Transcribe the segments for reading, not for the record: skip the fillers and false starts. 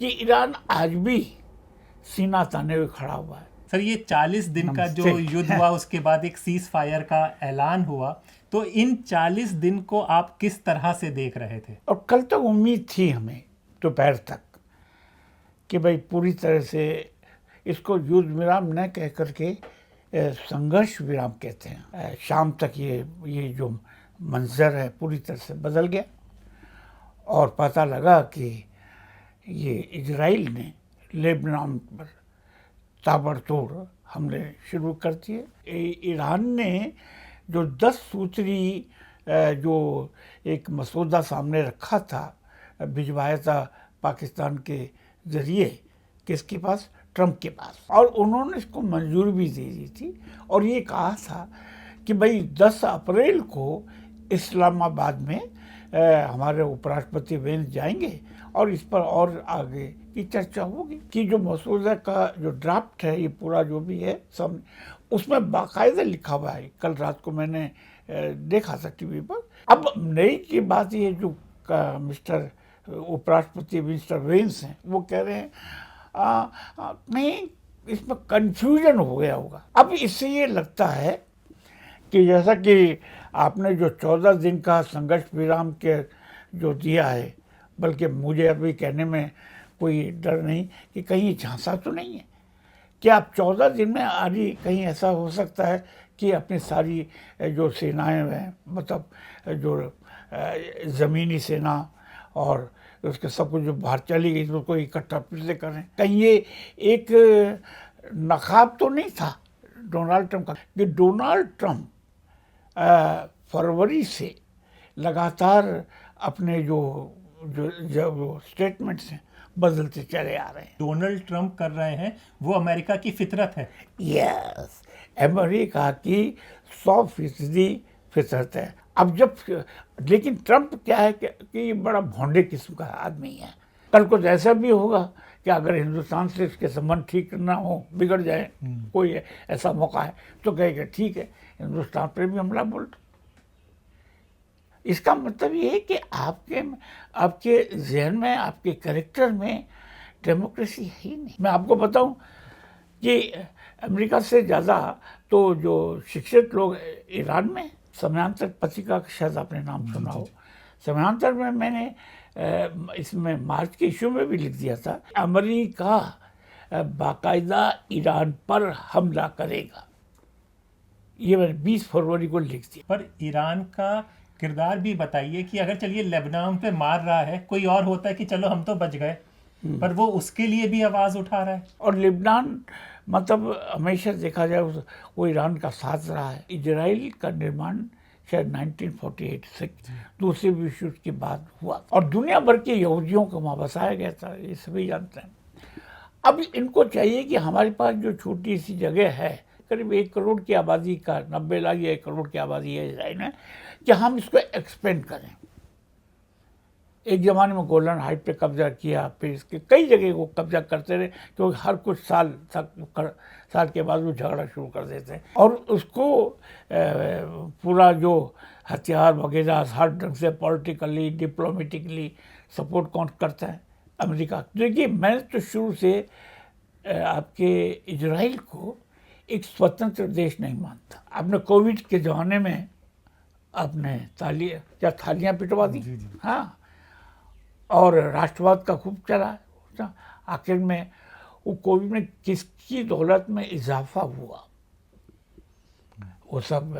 कि ईरान आज भी सीना ताने हुए खड़ा हुआ है। सर, ये 40 दिन का जो युद्ध हुआ, उसके बाद एक सीज फायर का ऐलान हुआ, तो इन 40 दिन को आप किस तरह से देख रहे थे? और कल तक उम्मीद थी हमें दोपहर तक कि भाई पूरी तरह से इसको युद्ध विराम न कह करके संघर्ष विराम कहते हैं। शाम तक ये जो मंजर है पूरी तरह से बदल गया और पता लगा कि ये इजराइल ने लेबनान पर ताबड़तोड़ हमले शुरू कर दिए। ईरान ने जो 10 सूत्री जो एक मसौदा सामने रखा था, भिजवाया था पाकिस्तान के ज़रिए, किसके पास? ट्रंप के पास, और उन्होंने इसको मंजूरी भी दे दी थी और ये कहा था कि भाई 10 अप्रैल को इस्लामाबाद में हमारे उपराष्ट्रपति वेंस जाएंगे और इस पर और आगे की चर्चा होगी कि जो मसौदा का जो ड्राफ्ट है, ये पूरा जो भी है सब उसमें बाकायदा लिखा हुआ है। कल रात को मैंने देखा था टीवी पर। अब नई की बात ये जो मिस्टर उपराष्ट्रपति मिस्टर वेंस हैं, वो कह रहे हैं नहीं, इसमें कंफ्यूजन हो गया होगा। अब इससे ये लगता है कि जैसा कि आपने जो 14 दिन का संघर्ष विराम के जो दिया है, बल्कि मुझे अभी कहने में कोई डर नहीं कि कहीं झांसा तो नहीं है कि आप 14 दिन में आगे कहीं ऐसा हो सकता है कि अपनी सारी जो सेनाएं हैं, मतलब जो ज़मीनी सेना और उसके सब कुछ जो बाहर चली गई, उसको इकट्ठा फिर से करें। कहीं ये एक नकाब तो नहीं था डोनाल्ड ट्रंप का कि डोनाल्ड ट्रंप फरवरी से लगातार अपने जो स्टेटमेंट्स हैं बदलते चले आ रहे हैं। डोनाल्ड ट्रंप कर रहे हैं वो अमेरिका की फितरत है। यस, अमेरिका की 100% फितरत है। अब जब लेकिन ट्रंप क्या है कि ये बड़ा भोंडे किस्म का आदमी है। कल को ऐसा भी होगा कि अगर हिंदुस्तान से इसके संबंध ठीक ना हो, बिगड़ जाए, कोई ऐसा मौका है तो कहेगा ठीक है, हिंदुस्तान पर भी हमला बोल। इसका मतलब ये है कि आपके जहन में, आपके कैरेक्टर में डेमोक्रेसी है ही नहीं। मैं आपको बताऊं कि अमेरिका से ज़्यादा तो जो शिक्षित लोग ईरान में, समयांतर पत्रिका का शायद आपने नाम सुना हो, समयांतर में मैंने इसमें मार्च के इशू में भी लिख दिया था, अमेरिका बाकायदा ईरान पर हमला करेगा। ये मैंने 20 फरवरी को लिख दिया। पर ईरान का किरदार भी बताइए कि अगर चलिए लेबनान पे मार रहा है, कोई और होता है कि चलो हम तो बच गए, पर वो उसके लिए भी आवाज़ उठा रहा है। और लेबनान मतलब हमेशा देखा जाए वो ईरान का साथ रहा है। इजराइल का निर्माण शायद 1948 से दूसरे विश्व युद्ध के बाद हुआ और दुनिया भर के यहूदियों को वहाँ बसाया गया था, ये सभी जानते हैं। अब इनको चाहिए कि हमारे पास जो छोटी सी जगह है, करीब 1 करोड़ की आबादी का, 90 लाख या 1 करोड़ की आबादी है इजराइल में, कि हम इसको एक्सपेंड करें। एक ज़माने में गोलन हाइट पे कब्जा किया, फिर इसके कई जगह को कब्जा करते रहे, क्योंकि हर कुछ साल के बाद वो झगड़ा शुरू कर देते हैं और उसको पूरा जो हथियार वगैरह हर ढंग से पॉलिटिकली, डिप्लोमेटिकली सपोर्ट कौन करता है? अमेरिका। देखिए, मैं तो शुरू से आपके इजराइल को एक स्वतंत्र देश नहीं मानता। आपने कोविड के ज़माने में आपने थालियाँ पिटवा दी, हाँ, और राष्ट्रवाद का खूब चला। आखिर में वो कोविड में किसकी दौलत में इजाफा हुआ? वो सब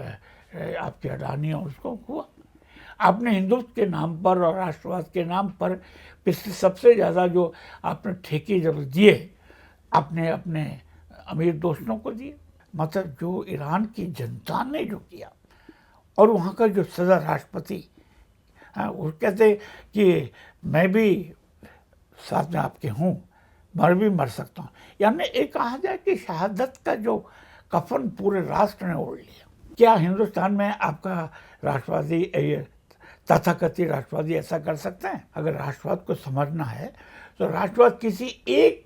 आपके अडानी और उसको हुआ। आपने हिंदुत्व के नाम पर और राष्ट्रवाद के नाम पर पिछले सबसे ज़्यादा जो आपने ठेके जब दिए, आपने अपने अमीर दोस्तों को दिए। मतलब जो ईरान की जनता ने जो किया, और वहाँ का जो सदर राष्ट्रपति, हाँ, वो कहते कि मैं भी साथ में आपके हूँ, मर सकता हूँ। यानी एक कहा जाए कि शहादत का जो कफन पूरे राष्ट्र ने ओढ़ लिया। क्या हिंदुस्तान में आपका राष्ट्रवादी, तथाकथित राष्ट्रवादी ऐसा कर सकते हैं? अगर राष्ट्रवाद को समझना है तो राष्ट्रवाद किसी एक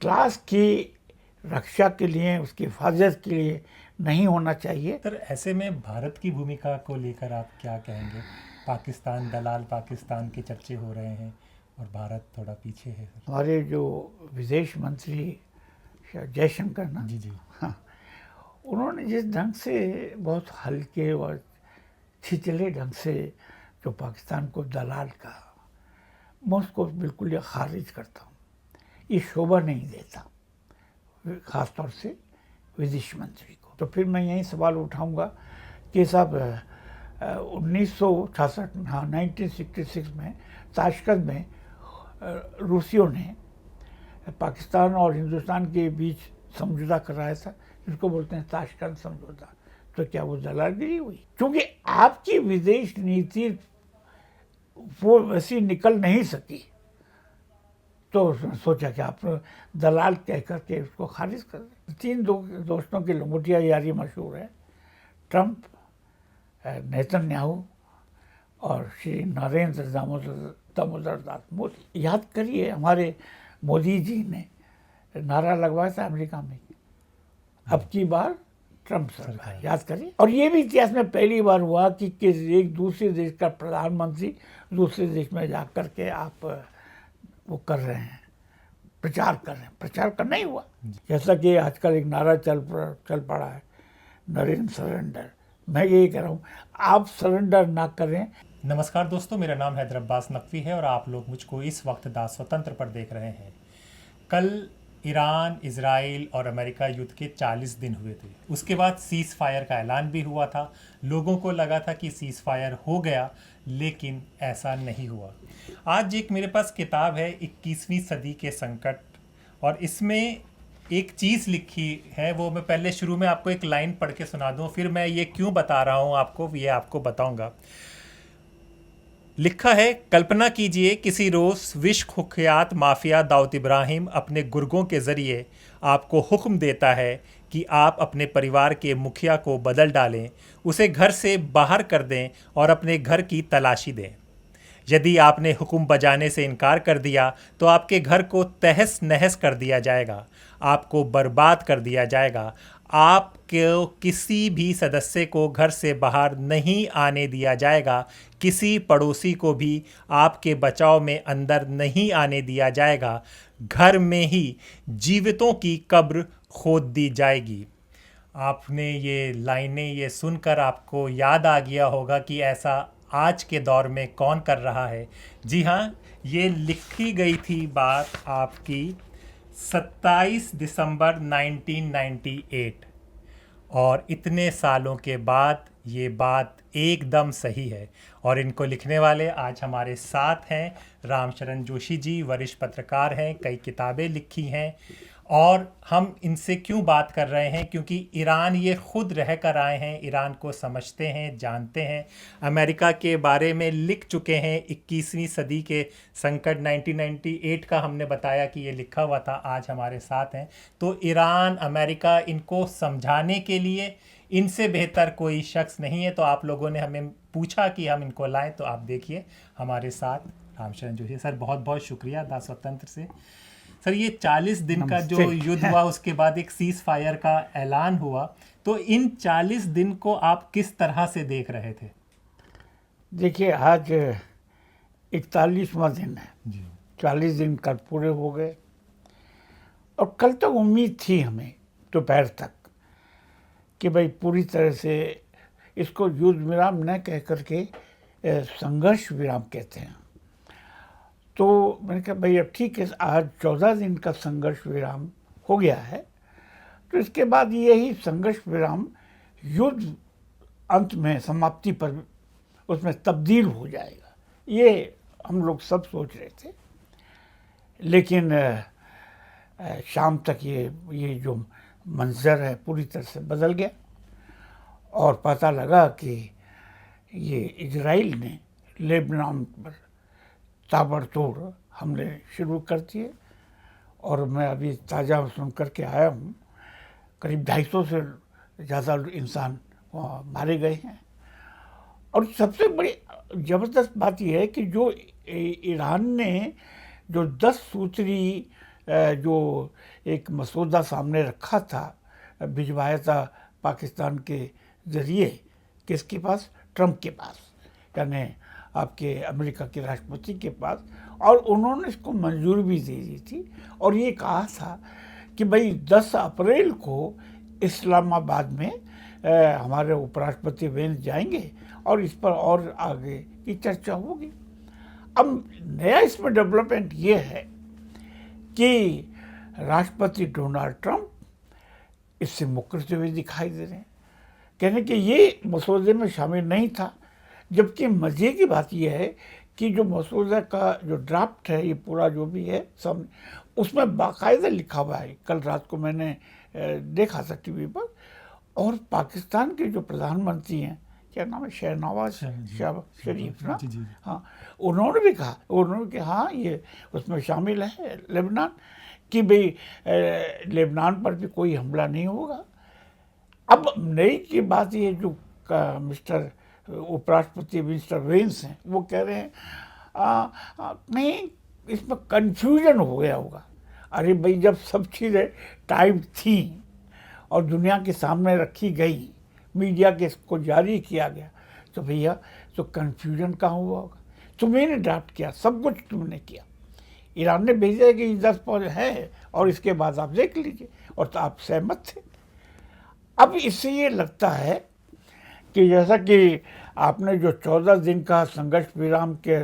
क्लास की रक्षा के लिए, उसकी हिफाजत के लिए नहीं होना चाहिए। तो ऐसे में भारत की भूमिका को लेकर आप क्या कहेंगे? पाकिस्तान, दलाल पाकिस्तान के चर्चे हो रहे हैं और भारत थोड़ा पीछे है सर। हमारे जो विदेश मंत्री जयशंकर ना, जी जी। हाँ, उन्होंने जिस ढंग से बहुत हल्के और छिचले ढंग से जो पाकिस्तान को दलाल कहा, मैं उसको बिल्कुल ये खारिज करता हूँ। ये शोभा नहीं देता, ख़ास तौर से विदेश मंत्री को। तो फिर मैं यही सवाल उठाऊंगा कि साहब 1966 हाँ 1966 में ताशकंद में रूसियों ने पाकिस्तान और हिंदुस्तान के बीच समझौता कराया था, जिसको बोलते हैं ताशकंद समझौता। तो क्या वो दलालगिरी हुई? क्योंकि आपकी विदेश नीति वो वैसी निकल नहीं सकी, तो उसने सोचा कि आप दलाल कह करके उसको खारिज कर दें। तीन दोस्तों की लंगोटिया यारी मशहूर है, ट्रंप, नेतन्याहू और श्री नरेंद्र दामोदर दास मोदी। याद करिए, हमारे मोदी जी ने नारा लगवाया था अमेरिका में, अब की बार ट्रंप सरकार, याद करिए। और ये भी इतिहास में पहली बार हुआ कि एक दूसरे देश का प्रधानमंत्री दूसरे देश में जा कर के आप वो कर रहे हैं, प्रचार कर रहे हैं। प्रचार करना ही हुआ, जैसा कि आजकल एक नारा चल पड़ा है, नरेंद्र सरेंडर। मैं यही कह रहा हूँ, आप सरेंडर ना करें। नमस्कार दोस्तों, मेरा नाम हैदर अब्बास नकवी है और आप लोग मुझको इस वक्त दा स्वतंत्र पर देख रहे हैं। कल ईरान, इजराइल और अमेरिका युद्ध के 40 दिन हुए थे। उसके बाद सीज़ फायर का ऐलान भी हुआ था। लोगों को लगा था कि सीज़ फायर हो गया, लेकिन ऐसा नहीं हुआ। आज एक मेरे पास किताब है 21वीं सदी के संकट, और इसमें एक चीज़ लिखी है, वो मैं पहले शुरू में आपको एक लाइन पढ़ के सुना दूँ, फिर मैं ये क्यों बता रहा हूँ आपको, ये आपको बताऊँगा। लिखा है, कल्पना कीजिए किसी रोज़ विश्व कुख्यात माफिया दाऊद इब्राहिम अपने गुर्गों के ज़रिए आपको हुक्म देता है कि आप अपने परिवार के मुखिया को बदल डालें, उसे घर से बाहर कर दें और अपने घर की तलाशी दें। यदि आपने हुक्म बजाने से इनकार कर दिया तो आपके घर को तहस नहस कर दिया जाएगा, आपको बर्बाद कर दिया जाएगा। आपको किसी भी सदस्य को घर से बाहर नहीं आने दिया जाएगा, किसी पड़ोसी को भी आपके बचाव में अंदर नहीं आने दिया जाएगा। घर में ही जीवितों की कब्र खोद दी जाएगी। आपने ये लाइनें ये सुनकर आपको याद आ गया होगा कि ऐसा आज के दौर में कौन कर रहा है। जी हाँ, ये लिखी गई थी बात आपकी 27 दिसंबर 1998, और इतने सालों के बाद ये बात एकदम सही है। और इनको लिखने वाले आज हमारे साथ हैं रामशरण जोशी जी, वरिष्ठ पत्रकार हैं, कई किताबें लिखी हैं। और हम इनसे क्यों बात कर रहे हैं, क्योंकि ईरान ये खुद रह कर आए हैं, ईरान को समझते हैं, जानते हैं, अमेरिका के बारे में लिख चुके हैं। 21वीं सदी के संकट 1998 का हमने बताया कि ये लिखा हुआ था, आज हमारे साथ हैं। तो ईरान, अमेरिका, इनको समझाने के लिए इनसे बेहतर कोई शख्स नहीं है। तो आप लोगों ने हमें पूछा कि हम इनको लाएं, तो आप देखिए हमारे साथ रामशरण जोशी सर, बहुत बहुत शुक्रिया दा स्वतंत्र से। सर, ये 40 दिन का जो युद्ध हुआ, उसके बाद एक सीज फायर का ऐलान हुआ, तो इन 40 दिन को आप किस तरह से देख रहे थे? देखिए, आज 41वां दिन है जी। 40 दिन कल पूरे हो गए, और कल तक उम्मीद थी हमें दोपहर तक कि भाई पूरी तरह से इसको युद्ध विराम न कह करके संघर्ष विराम कहते हैं। तो मैंने कहा भाई अब ठीक है, आज 14 दिन का संघर्ष विराम हो गया है, तो इसके बाद यही संघर्ष विराम युद्ध अंत में समाप्ति पर उसमें तब्दील हो जाएगा, ये हम लोग सब सोच रहे थे। लेकिन शाम तक ये जो मंजर है पूरी तरह से बदल गया, और पता लगा कि ये इजराइल ने लेबनान पर ताबड़तोड़ हमले शुरू कर दिए। और मैं अभी ताज़ा सुन कर के आया हूँ, करीब 250 से ज़्यादा इंसान वहाँ मारे गए हैं। और सबसे बड़ी ज़बरदस्त बात यह है कि जो ईरान ने जो 10 सूत्री जो एक मसौदा सामने रखा था, भिजवाया था पाकिस्तान के ज़रिए, किसके पास? ट्रंप के पास, यानी आपके अमेरिका के राष्ट्रपति के पास। और उन्होंने इसको मंजूरी भी दे दी थी और ये कहा था कि भाई 10 अप्रैल को इस्लामाबाद में हमारे उपराष्ट्रपति वेंस जाएंगे और इस पर और आगे की चर्चा होगी। अब नया इसमें डेवलपमेंट ये है कि राष्ट्रपति डोनाल्ड ट्रंप इससे मुकरते हुए दिखाई दे रहे हैं, कहने कि ये मसौदे में शामिल नहीं था। जबकि मज़े की बात यह है कि जो मसौदा का जो ड्राफ्ट है, ये पूरा जो भी है सब, उसमें बाकायदा लिखा हुआ है। कल रात को मैंने देखा था टीवी पर, और पाकिस्तान के जो प्रधानमंत्री हैं, क्या नाम है, शहनवाज शरीफ ना, हाँ, उन्होंने भी कहा हाँ ये उसमें शामिल है लेबनान, कि भाई लेबनान पर भी कोई हमला नहीं होगा। अब नई की बात ये जो मिस्टर उपराष्ट्रपति मिस्टर वेंस हैं, वो कह रहे हैं नहीं इसमें कन्फ्यूजन हो गया होगा। अरे भाई, जब सब चीज़ें टाइप थी और दुनिया के सामने रखी गई, मीडिया के इसको जारी किया गया, तो भैया तो कन्फ्यूजन कहाँ हुआ होगा। तुम्हें ने ड्राफ्ट किया, सब कुछ तुमने किया, ईरान ने भेजा कि 10 है और इसके बाद आप देख लीजिए, और तो आप सहमत थे। अब इससे ये लगता है कि जैसा कि आपने जो 14 दिन का संघर्ष विराम के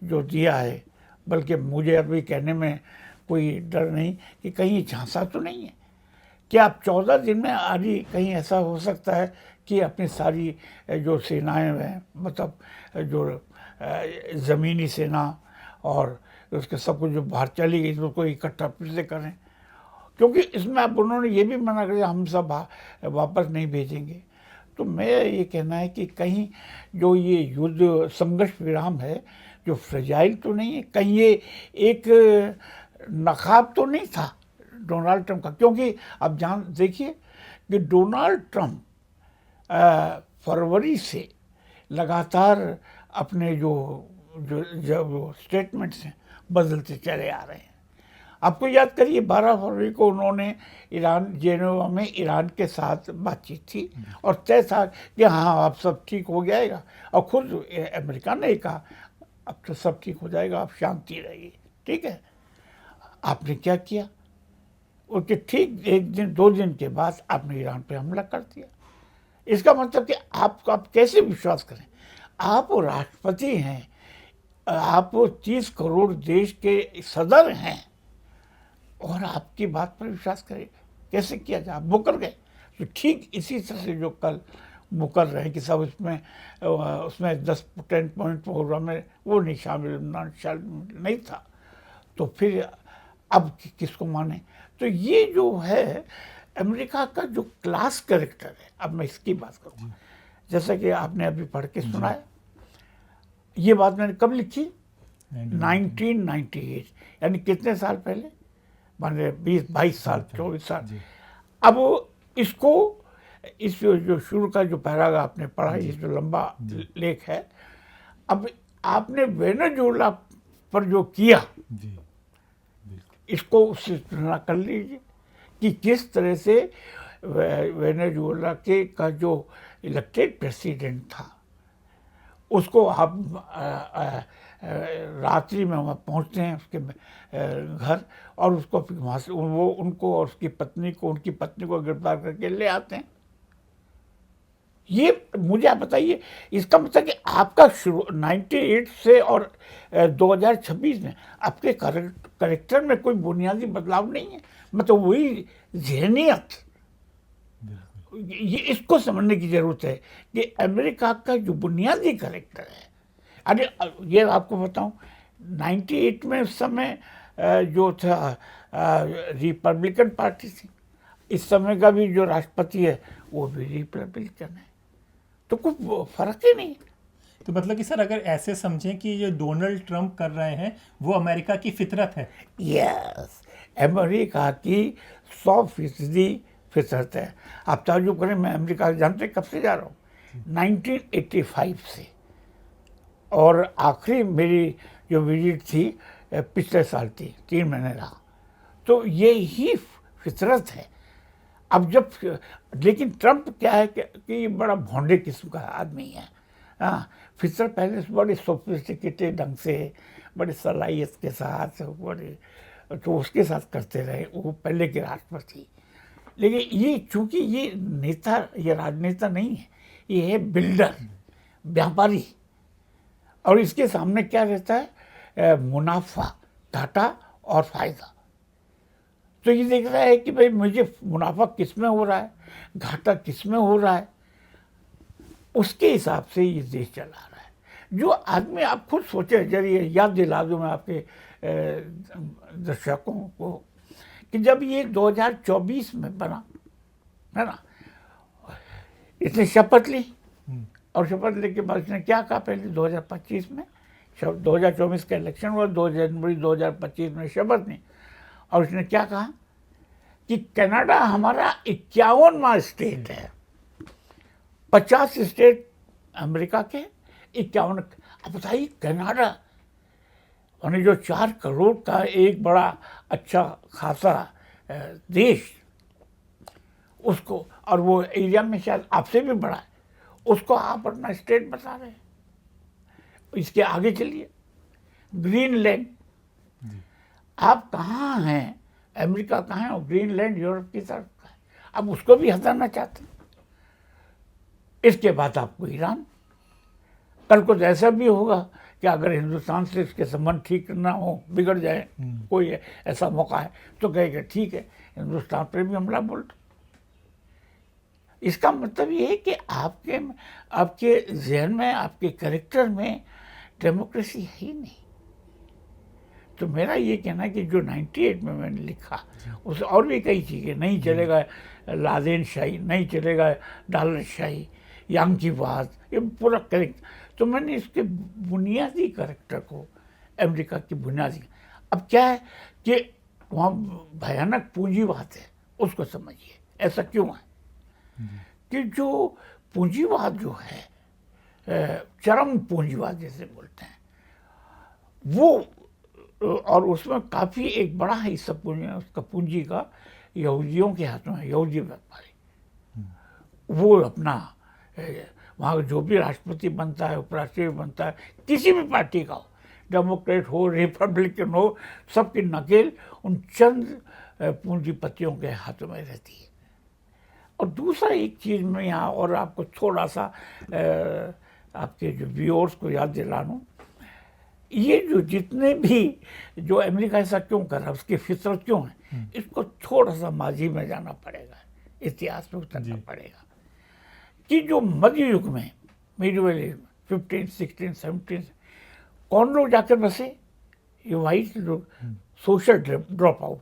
जो दिया है, बल्कि मुझे अभी कहने में कोई डर नहीं कि कहीं झांसा तो नहीं है कि आप 14 दिन में आदि कहीं ऐसा हो सकता है कि अपनी सारी जो सेनाएं हैं, मतलब जो ज़मीनी सेना और उसके सब कुछ जो बाहर चली गई, उसको इकट्ठा फिर से करें, क्योंकि इसमें अब उन्होंने ये भी मना कर दिया हम सब वापस नहीं भेजेंगे। तो मेरा ये कहना है कि कहीं जो ये युद्ध संघर्ष विराम है, जो फ्रेजाइल तो नहीं है, कहीं ये एक नकाब तो नहीं था डोनाल्ड ट्रंप का। क्योंकि अब देखिए कि डोनाल्ड ट्रंप फरवरी से लगातार अपने जो स्टेटमेंट्स हैं बदलते चले आ रहे हैं। आपको याद करिए 12 फरवरी को उन्होंने जेनेवा में ईरान के साथ बातचीत थी और तय था कि हाँ अब सब ठीक हो जाएगा, और खुद अमेरिका ने कहा अब तो सब ठीक हो जाएगा, अब शांति रहेगी। ठीक है, आपने क्या किया, उसके ठीक 1 दिन 2 दिन के बाद आपने ईरान पे हमला कर दिया। इसका मतलब कि आप कैसे विश्वास करें, आप राष्ट्रपति हैं, आप 30 करोड़ देश के सदर हैं, और आपकी बात पर विश्वास करें, कैसे किया जाए। आप मुकर गए। तो ठीक इसी तरह से जो कल मुकर रहे कि सब उसमें 10 पॉइंट प्रोग्राम में वो नहीं शामिल नहीं था, तो फिर अब किसको माने। तो ये जो है अमेरिका का जो क्लास कैरेक्टर है, अब मैं इसकी बात करूँगा, जैसा कि आपने अभी पढ़ के सुनाया, ये बात मैंने कब लिखी, 1998, यानी कितने साल पहले, माने 20-22 साल 24 साल। अब इसको इस जो शुरू का जो पैराग्राफ आपने पढ़ा, ये जो लंबा लेख है, अब आपने वेनेजुएला पर जो किया, इसको उससे तुलना कर लीजिए कि किस तरह से वेनेजुएला का जो इलेक्टेड प्रेसिडेंट था, उसको आप रात्रि में वहाँ पहुँचते हैं उसके घर, और उसको फिर वहाँ से वो उनको और उनकी पत्नी को गिरफ्तार करके ले आते हैं। ये मुझे आप बताइए, इसका मतलब कि आपका शुरू 98 से और 2026 में आपके कैरेक्टर में कोई बुनियादी बदलाव नहीं है, मतलब वही ज़हनियत। ये इसको समझने की ज़रूरत है कि अमेरिका का जो बुनियादी कैरेक्टर है, अरे ये आपको बताऊं, 98 में उस समय जो था रिपब्लिकन पार्टी थी, इस समय का भी जो राष्ट्रपति है वो भी रिपब्लिकन है, तो कुछ फर्क ही नहीं है। तो मतलब कि सर अगर ऐसे समझें कि जो डोनाल्ड ट्रंप कर रहे हैं वो अमेरिका की फितरत है। यस, अमेरिका की 100% फितरत है। आप ताज्जुब करें, मैं अमेरिका जानते कब से जा रहा हूँ, 1985 से, और आखिरी मेरी जो विजिट थी पिछले साल थी, 3 महीने रहा। तो ये ही फितरत है। अब जब, लेकिन ट्रंप क्या है कि ये बड़ा भोंडे किस्म का आदमी है। हाँ, फितरत पहले से बड़े सोफिस्टिकेटेड ढंग से बड़े सलाहियत के साथ बड़े, तो उसके साथ करते रहे, वो पहले के राष्ट्रपति। लेकिन ये चूंकि ये नेता, ये राजनेता नहीं है, ये है बिल्डर, व्यापारी। और इसके सामने क्या रहता है? मुनाफा, घाटा और फायदा। तो ये देख रहा है कि भाई मुझे मुनाफा किस में हो रहा है, घाटा किस में हो रहा है, उसके हिसाब से ये देश चला रहा है। जो आदमी, आप खुद सोचे, जरिए याद दिला दूं मैं आपके दर्शकों को कि जब ये 2024 में बना है ना, इसने शपथ ली, और शपथ लेके बाद इसने क्या कहा? पहले 2025 में, 2024 का इलेक्शन हुआ, 2 जनवरी 2025 में शपथ ली, और उसने क्या कहा कि कनाडा हमारा 51वां स्टेट है। 50 स्टेट अमेरिका के, 51। अब बताइए, कनाडा यानी जो 4 करोड़ का एक बड़ा अच्छा खासा देश, उसको, और वो एरिया में शायद आपसे भी बड़ा है, उसको आप अपना स्टेट बता रहे हैं। इसके आगे चलिए, ग्रीनलैंड, आप कहाँ हैं? अमेरिका कहाँ है और ग्रीनलैंड यूरोप की तरफ का है, अब उसको भी हटाना चाहते हैं। इसके बाद आपको ईरान, कल को ऐसा भी होगा कि अगर हिंदुस्तान से इसके संबंध ठीक ना हो, बिगड़ जाए, कोई ऐसा मौका है, तो कहेगा ठीक है, हिंदुस्तान पर भी हमला बोल दो। इसका मतलब ये है कि आपके जहन में, आपके कैरेक्टर में डेमोक्रेसी है ही नहीं। तो मेरा ये कहना है कि जो 98 में मैंने लिखा, उस और भी कई चीज़ें, नहीं चलेगा लादेन शाही, नहीं चलेगा डॉलर शाही, यांग की बात, ये पूरा करेक्ट। तो मैंने इसके बुनियादी कैरेक्टर को, अमेरिका की बुनियादी, अब क्या है कि वहाँ भयानक पूंजीवाद है, उसको समझिए ऐसा क्यों है कि जो पूंजीवाद जो है, चरम पूंजीवाद जैसे बोलते हैं वो, और उसमें काफ़ी एक बड़ा हिस्सा उसका पूंजी का यहूदियों के हाथों है, यहूदी व्यापारी। वो अपना वहाँ जो भी राष्ट्रपति बनता है, उपराष्ट्रपति बनता है, किसी भी पार्टी का हो, डेमोक्रेट हो, रिपब्लिकन हो, सबकी नकेल उन चंद पूंजीपतियों के हाथों में रहती है। और दूसरा एक चीज़ मैं यहाँ और आपको थोड़ा सा आपके जो व्यूअर्स को याद दिला दूँ, ये जो जितने भी जो अमेरिका ऐसा क्यों कर रहा है, उसकी फितरत क्यों है, इसको थोड़ा सा माजी में जाना पड़ेगा, इतिहास में उतरना पड़ेगा कि जो मध्य युग में, मिडवेल एज में, 15, 16, 17, कौन लोग जाकर बसे? ये वाइट लोग, सोशल ड्रॉप आउट,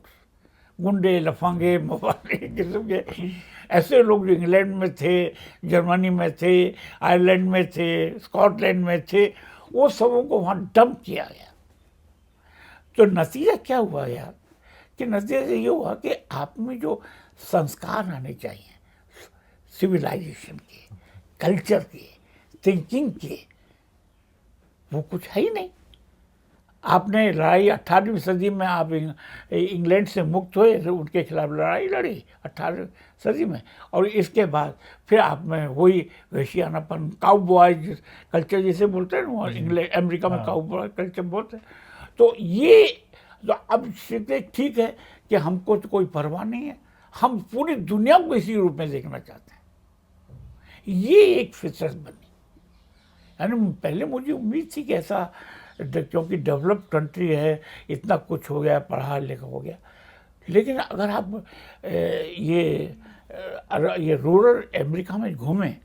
गुंडे, लफंगे, मवाली किस्म के ऐसे लोग जो इंग्लैंड में थे, जर्मनी में थे, आयरलैंड में थे, स्कॉटलैंड में थे, वो सबों को वहाँ डंप किया गया। तो नतीजा क्या हुआ यार, कि नतीजा ये हुआ कि आप में जो संस्कार आने चाहिए, सिविलाइजेशन के, कल्चर के, थिंकिंग के, वो कुछ है ही नहीं। आपने लड़ाई 18वीं सदी में, आप इंग्लैंड से मुक्त हुए, उनके खिलाफ लड़ाई लड़ी 18वीं सदी में, और इसके बाद फिर आप में वही वेशियानापन, काउबॉय कल्चर जैसे बोलते हैं ना, इंग्लैंड अमेरिका में काउबॉय कल्चर बोलते हैं। तो ये तो अब ठीक है कि हमको तो कोई परवाह नहीं है, हम पूरी दुनिया को इसी रूप में देखना चाहते हैं। ये एक फितरत बनी। यानी पहले मुझे उम्मीद थी कि ऐसा, क्योंकि डेवलप्ड कंट्री है, इतना कुछ हो गया, पढ़ा लिखा हो गया, लेकिन अगर आप ये रूरल अमेरिका में घूमें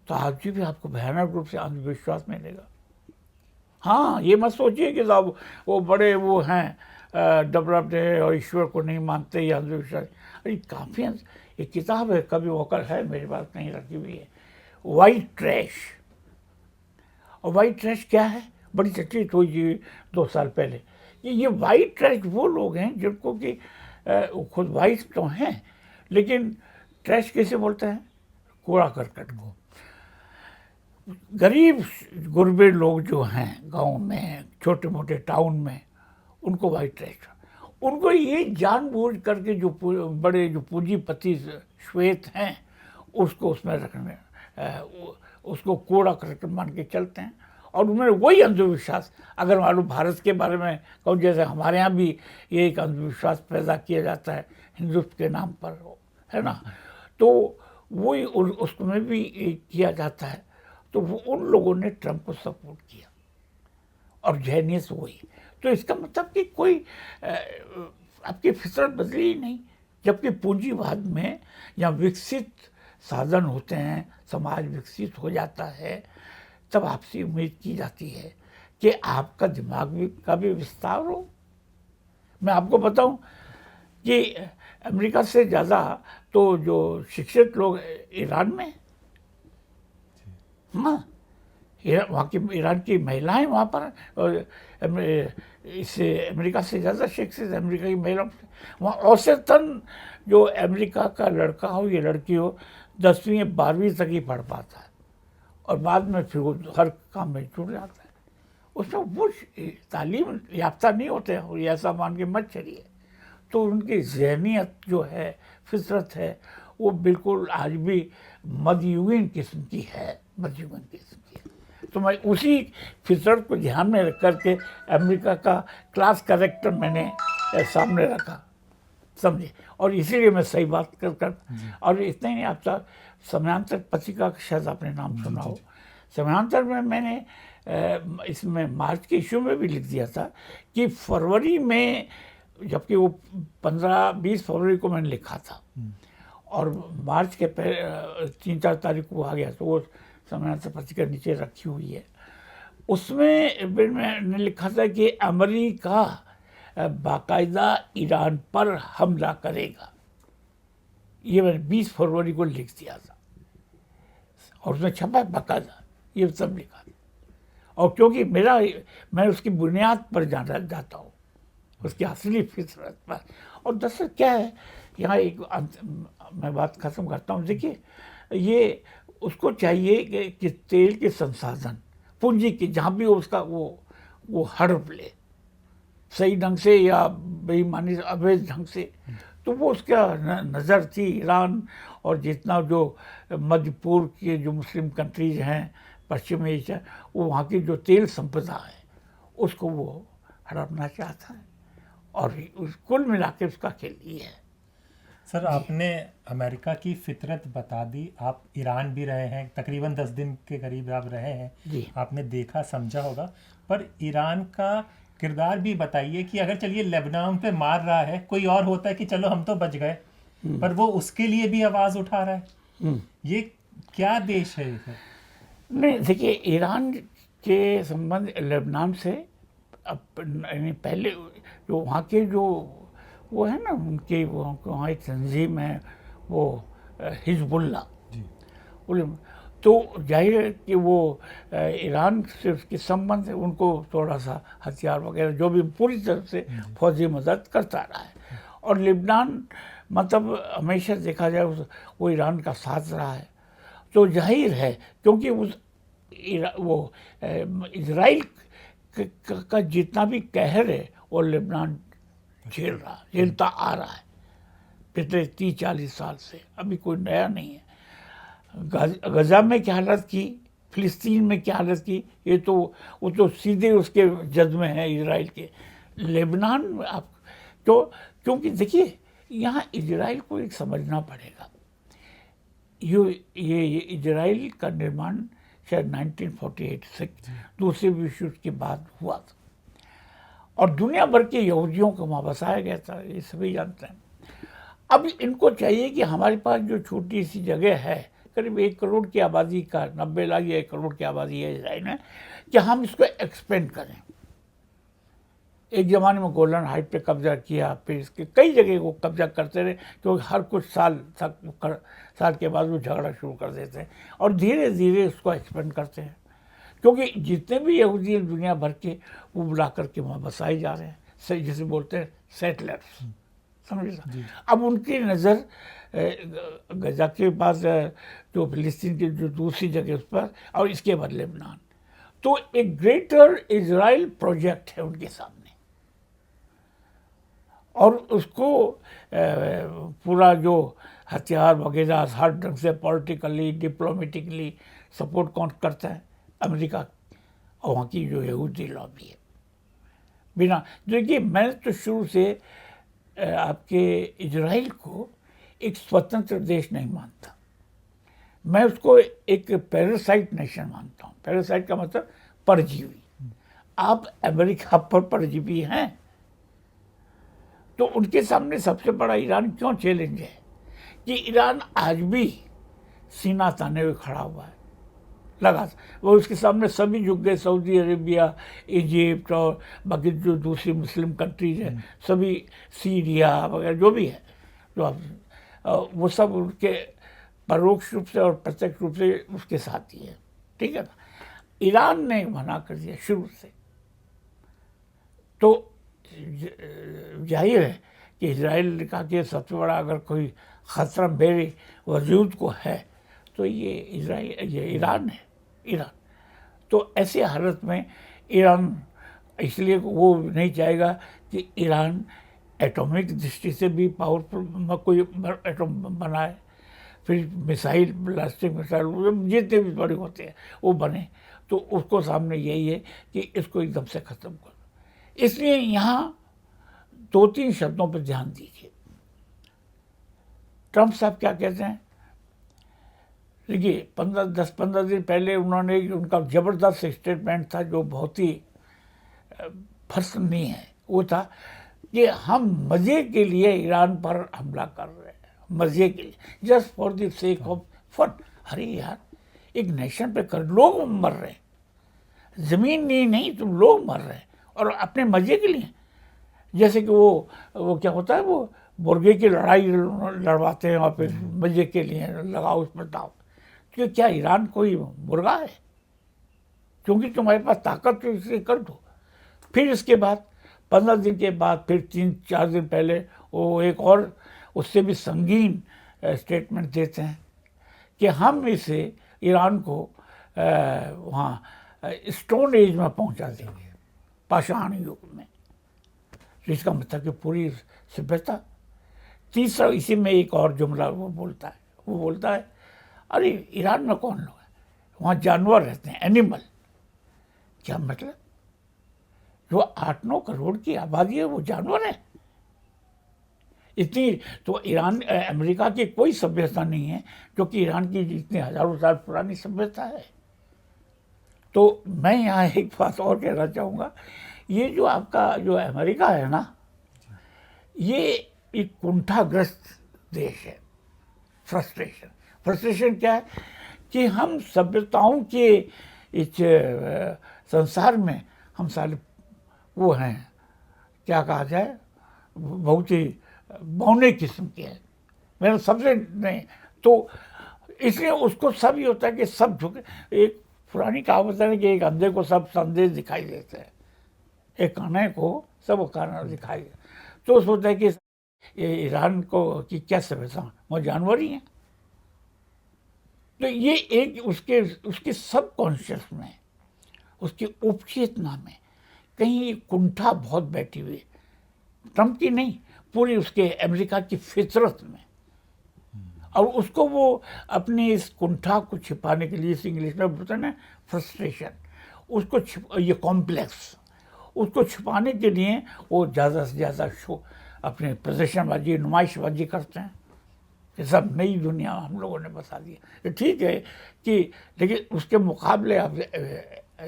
तो आज भी आपको भयानक रूप से अंधविश्वास मिलेगा। हाँ, ये मत सोचिए कि साहब वो बड़े वो हैं, डेवलप्ड है और ईश्वर को नहीं मानते, ये अंधविश्वास। अरे काफ़ी, ये किताब है, कभी वोकर है मेरे पास कहीं रखी हुई है, वाइट ट्रैश। और वाइट ट्रैश क्या है, बड़ी चर्चित हुई जी 2 साल पहले। ये वाइट ट्रैश वो लोग हैं जिनको कि खुद वाइट तो हैं, लेकिन ट्रैश कैसे बोलते हैं? कूड़ा करकट को। गरीब गुरबे लोग जो हैं गांव में, छोटे मोटे टाउन में, उनको वाइट ट्रैश, उनको ये जानबूझ करके जो बड़े जो पूंजीपति श्वेत हैं उसको उसमें रखने, उसको कूड़ा करकट मान के चलते हैं। और उन्होंने वही अंधविश्वास, अगर मालूम भारत के बारे में कहूँ, जैसे हमारे यहाँ भी ये एक अंधविश्वास पैदा किया जाता है हिंदुत्व के नाम पर, है ना, तो वही उसमें भी किया जाता है। तो वो उन लोगों ने ट्रंप को सपोर्ट किया और जैनियस वही। तो इसका मतलब कि कोई आपकी फितरत बदली ही नहीं। जबकि पूंजीवाद में या विकसित साधन होते हैं, समाज विकसित हो जाता है, तब आपसे उम्मीद की जाती है कि आपका दिमाग भी का भी विस्तार हो। मैं आपको बताऊं कि अमेरिका से ज़्यादा तो जो शिक्षित लोग ईरान में, हाँ, वहाँ की ईरान की महिलाएं वहाँ पर, और इससे अमेरिका से ज़्यादा शिक्षित अमेरिका की महिला वहाँ औसतन जो अमेरिका का लड़का हो या लड़की हो 10वीं 12वीं तक ही पढ़ पाता है और बाद में फिर वो हर काम में जुड़ जाता है। उसमें वो तालीम याफ्ता नहीं होते हैं और ऐसा मान के मत चलिए। तो उनकी जहनीत जो है, फितरत है, वो बिल्कुल आज भी मध्ययुगीन किस्म की है, मध्ययुगीन किस्म की है। तो मैं उसी फितरत को ध्यान में रख करके अमेरिका का क्लास कैरेक्टर मैंने सामने रखा, समझे, और इसीलिए मैं सही बात कर और इतना ही नहीं, आपका समयांतर पत्रिका का शायद आपने नाम सुना हो। समयांतर में मैंने इसमें मार्च के इशू में भी लिख दिया था कि फरवरी में, जबकि वो 15-20 फरवरी को मैंने लिखा था और मार्च के 3-4 तारीख को आ गया, तो वो समयांतर पत्रिका नीचे रखी हुई है। उसमें मैंने लिखा था कि अमेरिका बाकायदा ईरान पर हमला करेगा। ये मैंने 20 फरवरी को लिख दिया था और उसमें छपा बाकायदा, ये सब लिखा था। और क्योंकि मैं उसकी बुनियाद पर जाता हूँ, उसकी असली फितरत पर। और दरअसल क्या है, यहाँ एक मैं बात खत्म करता हूँ। देखिए, ये उसको चाहिए कि तेल के संसाधन, पूंजी की, जहाँ भी उसका वो हड़प ले, सही ढंग से या बेईमानी अवैध ढंग से। तो वो उसका नज़र थी ईरान और जितना जो मध्य पूर्व के जो मुस्लिम कंट्रीज हैं, पश्चिम एशिया, वो वहाँ की जो तेल संपदा है उसको वो हड़पना चाहता है और कुल मिला के उसका खेल ये है। सर, आपने अमेरिका की फितरत बता दी। आप ईरान भी रहे हैं, तकरीबन 10 दिन के करीब आप रहे हैं जी। आपने देखा समझा होगा। पर ईरान का किरदार भी बताइए कि अगर चलिए लेबनान पे मार रहा है, कोई और होता है कि चलो हम तो बच गए, पर वो उसके लिए भी आवाज़ उठा रहा है। ये क्या देश है ये? नहीं, देखिए, ईरान के संबंध लेबनान से पहले जो वहाँ के जो वो है ना, उनके वहाँ एक तंजीम है, वो हिजबुल्ला, तो जाहिर है कि वो ईरान से उसके संबंध है, उनको थोड़ा सा हथियार वगैरह जो भी पूरी तरह से फौजी मदद करता रहा है। और लेबनान मतलब हमेशा देखा जाए वो ईरान का साथ रहा है। तो जाहिर है, क्योंकि वो इजराइल का जितना भी कहर है वो लेबनान झेलता आ रहा है पिछले 30-40 साल से, अभी कोई नया नहीं है। गजा में क्या हालत की, फिलिस्तीन में क्या हालत की, ये तो वो तो सीधे उसके जद में है इजराइल के। लेबनान में आप तो, क्योंकि देखिए, यहाँ इजराइल को एक समझना पड़ेगा, ये इजराइल का निर्माण शायद 1948 से दूसरे विश्व युद्ध के बाद हुआ था और दुनिया भर के यहूदियों को वहाँ बसाया गया था, ये सभी जानते हैं। अब इनको चाहिए कि हमारे पास जो छोटी सी जगह है, करीब 1 करोड़ की आबादी का, 90 लाख या 1 करोड़ की आबादी है इजराइल में, कि हम इसको एक्सपेंड करें। एक ज़माने में गोलन हाइट पे कब्जा किया, फिर इसके कई जगह को कब्जा करते रहे, क्योंकि हर कुछ साल के बाद वो झगड़ा शुरू कर देते हैं और धीरे धीरे उसको एक्सपेंड करते हैं, क्योंकि जितने भी यहूदी दुनिया भर के वो बुला करके वहाँ बसाए जा रहे हैं, जिसे बोलते हैं सेटलर्स, समझे। अब उनकी नज़र गजा के बाद जो फिलिस्तीन की जो दूसरी जगह उस पर, और इसके बाद लेबनान, तो एक ग्रेटर इजराइल प्रोजेक्ट है उनके सामने और उसको पूरा जो हथियार वगैरह हर ढंग से पॉलिटिकली डिप्लोमेटिकली सपोर्ट कौन करता है, अमेरिका वहाँ की जो यहूदी लॉबी है। बिना देखिए, मैं तो शुरू से आपके इजराइल को एक स्वतंत्र देश नहीं मानता। मैं उसको एक पैरासाइट नेशन मानता हूँ। पैरासाइट का मतलब परजीवी। आप अमेरिका पर परजीवी हैं, तो उनके सामने सबसे बड़ा ईरान क्यों चैलेंज है कि ईरान आज भी सीना ताने हुए खड़ा हुआ है, लगा वो उसके सामने सभी झुक गए। सऊदी अरेबिया, इजिप्ट और बाकी जो दूसरी मुस्लिम कंट्रीज हैं, सभी सीरिया वगैरह जो भी है, जो आप वो सब उनके परोक्ष रूप से और प्रत्यक्ष रूप से उसके साथ ही है। ठीक है ना। ईरान ने मना कर दिया शुरू से, तो जाहिर है कि इजराइल का कि सबसे बड़ा अगर कोई ख़तरा मेरे वजूद को है तो ये ईरान है। ईरान तो ऐसी हालत में ईरान इसलिए वो नहीं चाहेगा कि ईरान एटॉमिक दृष्टि से भी पावरफुल कोई एटम बनाए, फिर मिसाइल, ब्लास्टिक मिसाइल जितने भी बड़े होते हैं वो बने, तो उसको सामने यही है कि इसको एकदम से ख़त्म कर। इसलिए यहाँ 2-3 शब्दों पर ध्यान दीजिए। ट्रंप साहब क्या कहते हैं? देखिए 10-15 दिन पहले उन्होंने उनका ज़बरदस्त स्टेटमेंट था जो बहुत ही फर्सनी है। वो था कि हम मज़े के लिए ईरान पर हमला कर रहे हैं, मज़े के लिए, just for the sake of fun. अरे यार, एक नेशन पे कर, लोग मर रहे हैं, ज़मीन नहीं तुम लोग मर रहे हैं और अपने मज़े के लिए। जैसे कि वो क्या होता है, वो मुर्गे की लड़ाई लड़वाते हैं और फिर मज़े के लिए लगाओ उस पर दाव। तो क्या ईरान कोई मुर्गा है? क्योंकि तुम्हारे पास ताकत तो इसे कर दो। फिर इसके बाद 15 दिन के बाद फिर 3-4 दिन पहले वो एक और उससे भी संगीन स्टेटमेंट देते हैं कि हम इसे ईरान को वहाँ स्टोन एज में पहुँचा देंगे, पाषाण युग में। तो इसका मतलब कि पूरी सभ्यता। तीसरा, इसी में एक और जुमला वो बोलता है अरे ईरान में कौन लोग हैं, वहाँ जानवर रहते हैं, एनिमल। क्या मतलब? जो 8-9 करोड़ की आबादी है वो जानवर है। इतनी तो ईरान, अमेरिका की कोई सभ्यता नहीं है जो कि ईरान की जितनी हज़ारों साल पुरानी सभ्यता है। तो मैं यहाँ एक बात और कहना चाहूँगा, ये जो आपका जो अमेरिका है ना, ये एक कुंठाग्रस्त देश है। फ्रस्ट्रेशन क्या है कि हम सभ्यताओं के इस संसार में हम सारे वो हैं, क्या कहा जाए, बहुत ही बौने किस्म के हैं। मेरा सबसे नहीं तो इसलिए उसको सब ये होता है कि सब झुके। एक पुरानी कहावत है कि एक अंधे को सब संदेश दिखाई देते हैं, एक काने को सब काना दिखाई दे। तो उसको होता है कि ईरान को कि क्या सभ्यता, वो जानवर ही हैं। तो ये एक उसके सब कॉन्शियस में, उसकी उपचेतना में कहीं कुंठा बहुत बैठी हुई है। ट्रंप की नहीं, पूरी उसके अमेरिका की फितरत में। और उसको वो अपनी इस कुंठा को छिपाने के लिए, इस इंग्लिश में बोलते हैं ना फ्रस्ट्रेशन, उसको ये कॉम्प्लेक्स, उसको छिपाने के लिए वो ज़्यादा से ज़्यादा शो अपने प्रदर्शनबाजी, नुमाइशबाजी करते हैं। ये सब नई दुनिया हम लोगों ने बता दिया। ठीक है कि लेकिन उसके मुकाबले आप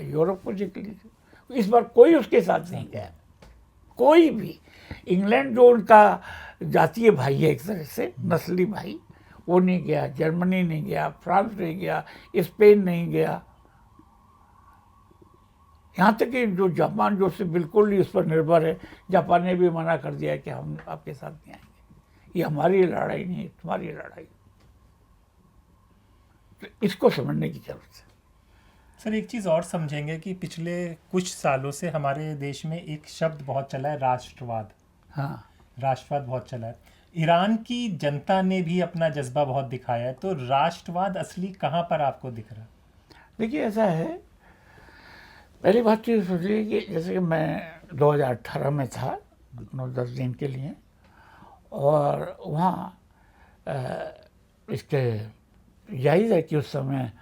यूरोप को देख लीजिए, इस बार कोई उसके साथ नहीं गया, कोई भी। इंग्लैंड जो उनका जातीय भाई है, एक तरह से नस्ली भाई, वो नहीं गया। जर्मनी नहीं गया, फ्रांस नहीं गया, स्पेन नहीं गया। यहाँ तक कि जो जापान, जो से बिल्कुल ही उस पर निर्भर है, जापान ने भी मना कर दिया कि हम आपके साथ नहीं आएंगे, ये हमारी लड़ाई नहीं है, तुम्हारी लड़ाई। तो इसको समझने की जरूरत है। सर एक चीज़ और समझेंगे कि पिछले कुछ सालों से हमारे देश में एक शब्द बहुत चला है, राष्ट्रवाद। हाँ, राष्ट्रवाद बहुत चला है। ईरान की जनता ने भी अपना जज्बा बहुत दिखाया है, तो राष्ट्रवाद असली कहाँ पर आपको दिख रहा है? देखिए ऐसा है, पहली बात तो ये सोचिए कि जैसे कि मैं 2018 में था 9-10 दिन के लिए, और वहाँ इसके जाहिर है कि उस समय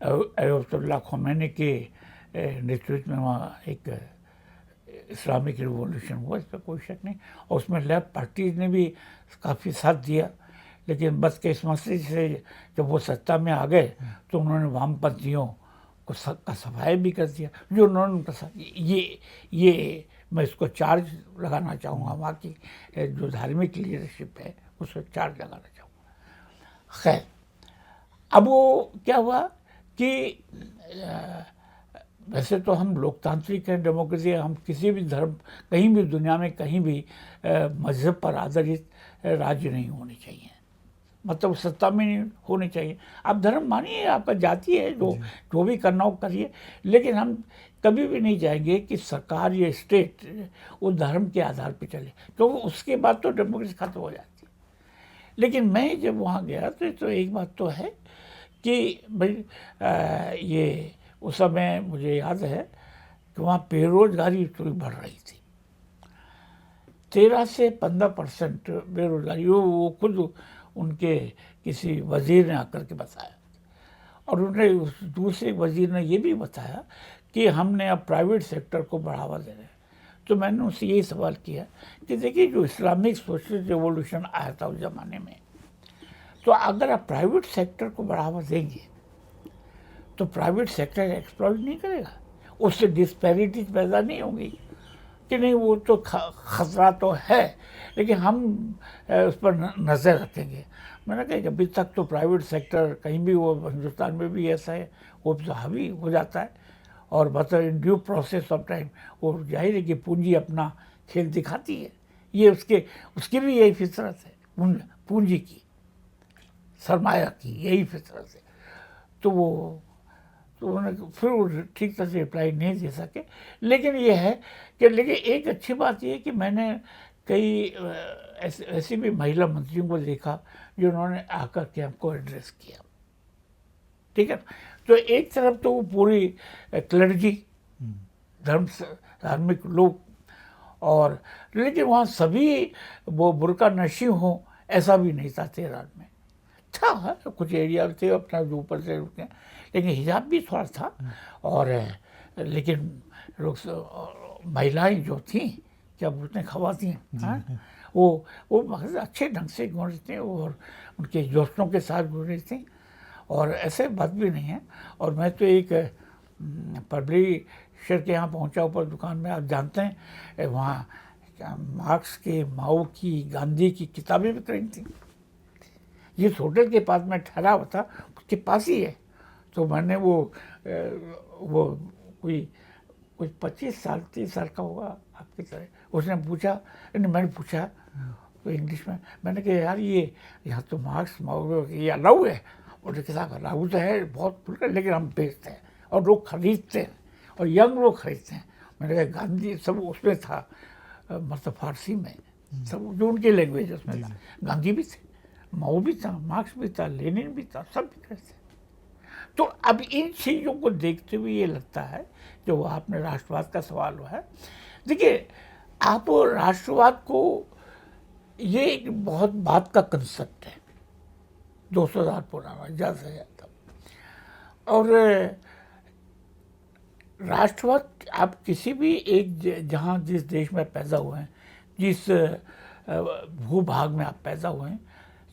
अयतुल्ला ख़ुमैनी की नेतृत्व में वहाँ एक इस्लामिक रिवॉल्यूशन हुआ, इस पर कोई शक नहीं। और उसमें लेफ्ट पार्टीज ने भी काफ़ी साथ दिया, लेकिन बदकिस्मती से जब वो सत्ता में आ गए तो उन्होंने वामपंथियों को का सफाया भी कर दिया, जो उन्होंने ये मैं इसको चार्ज लगाना चाहूँगा, वहाँ की जो धार्मिक लीडरशिप है उस पर चार्ज लगाना चाहूँगा। खैर, अब वो क्या हुआ कि वैसे तो हम लोकतांत्रिक हैं, डेमोक्रेसी है, हम किसी भी धर्म, कहीं भी दुनिया में कहीं भी मजहब पर आधारित राज्य नहीं होने चाहिए, मतलब सत्ता में नहीं होनी चाहिए। आप धर्म मानिए, आपका जाति है, जो भी करना हो करिए, लेकिन हम कभी भी नहीं चाहेंगे कि सरकार या स्टेट वो धर्म के आधार पर चले, क्योंकि उसके बाद तो डेमोक्रेसी खत्म हो जाती है। लेकिन मैं जब वहाँ गया तो एक बात तो है कि भाई ये उस समय मुझे याद है कि वहाँ बेरोजगारी थोड़ी बढ़ रही थी, 13 से 15% बेरोजगारी, वो खुद उनके किसी वजीर ने आकर के बताया। और उन्हें उस दूसरे वजीर ने ये भी बताया कि हमने अब प्राइवेट सेक्टर को बढ़ावा दे रहे हैं। तो मैंने उनसे यही सवाल किया कि देखिए, जो इस्लामिक सोशल रिवॉल्यूशन आया था उस ज़माने में, तो अगर आप प्राइवेट सेक्टर को बढ़ावा देंगे तो प्राइवेट सेक्टर एक्सप्लॉइट नहीं करेगा, उससे डिस्पैरिटीज पैदा नहीं होंगी कि नहीं, वो तो खतरा तो है, लेकिन हम उस पर नज़र रखेंगे। मैंने कहा कि अभी तक तो प्राइवेट सेक्टर कहीं भी, वो हिंदुस्तान में भी ऐसा है, वो तो हावी हो जाता है, और मतलब in due process of time वो जाहिर है कि पूंजी अपना खेल दिखाती है, ये उसकी भी यही फितरत है, पूंजी की, सरमाया की यही फितरत है। तो उन्होंने फिर ठीक तरह से रिप्लाई नहीं दे सके। लेकिन ये है कि एक अच्छी बात ये है कि मैंने कई ऐसी भी महिला मंत्रियों को देखा जिन्होंने आकर के हमको एड्रेस किया, ठीक है। तो एक तरफ तो वो पूरी क्लर्जी, धार्मिक लोग, और लेकिन वहाँ सभी वो बुर्का नशी हो ऐसा भी नहीं था तेहरान में। था कुछ एरिया थे अपना जो ऊपर से रुके, लेकिन हिजाब भी थोड़ा था। और लेकिन लोग, महिलाएं जो थीं, क्या बोलते हैं, ख़वातीन, वो अच्छे ढंग से घूम रही थी और उनके दोस्तों के साथ घूम रही थी, और ऐसे बात भी नहीं है। और मैं तो एक पब्लिशर के यहाँ पहुँचा ऊपर दुकान में, आप जानते हैं वहाँ मार्क्स के, माओ की, गांधी की किताबें बिक रही थी। जिस होटल के पास मैं ठहरा हुआ था उसके पास ही है। तो मैंने वो कोई 25 साल 30 साल का होगा आपकी तरह, उसने पूछा, मैंने पूछा तो इंग्लिश में, मैंने कहा यार ये यहाँ तो मार्क्स माओ ये अलाउ है? उन्होंने कहा अलाउ तो है बहुत, लेकिन हम बेचते हैं और लोग खरीदते हैं, और यंग लोग खरीदते हैं। मैंने कहा गांधी सब उसमें था, मतलब फारसी में सब जो उनकी लैंग्वेज उसमें था, गांधी भी थे, माओ भी था, मार्क्स भी था, लेनिन भी था, सब भी करते। तो अब इन चीज़ों को देखते हुए ये लगता है, जो आपने राष्ट्रवाद का सवाल हुआ है, देखिए आप राष्ट्रवाद को, ये एक बहुत बात का कंसेप्ट है, 200 साल पुराना, ज़्यादा से ज़्यादा। और राष्ट्रवाद आप किसी भी एक जहाँ जिस देश में पैदा हुए हैं, जिस भूभाग में आप पैदा हुए हैं,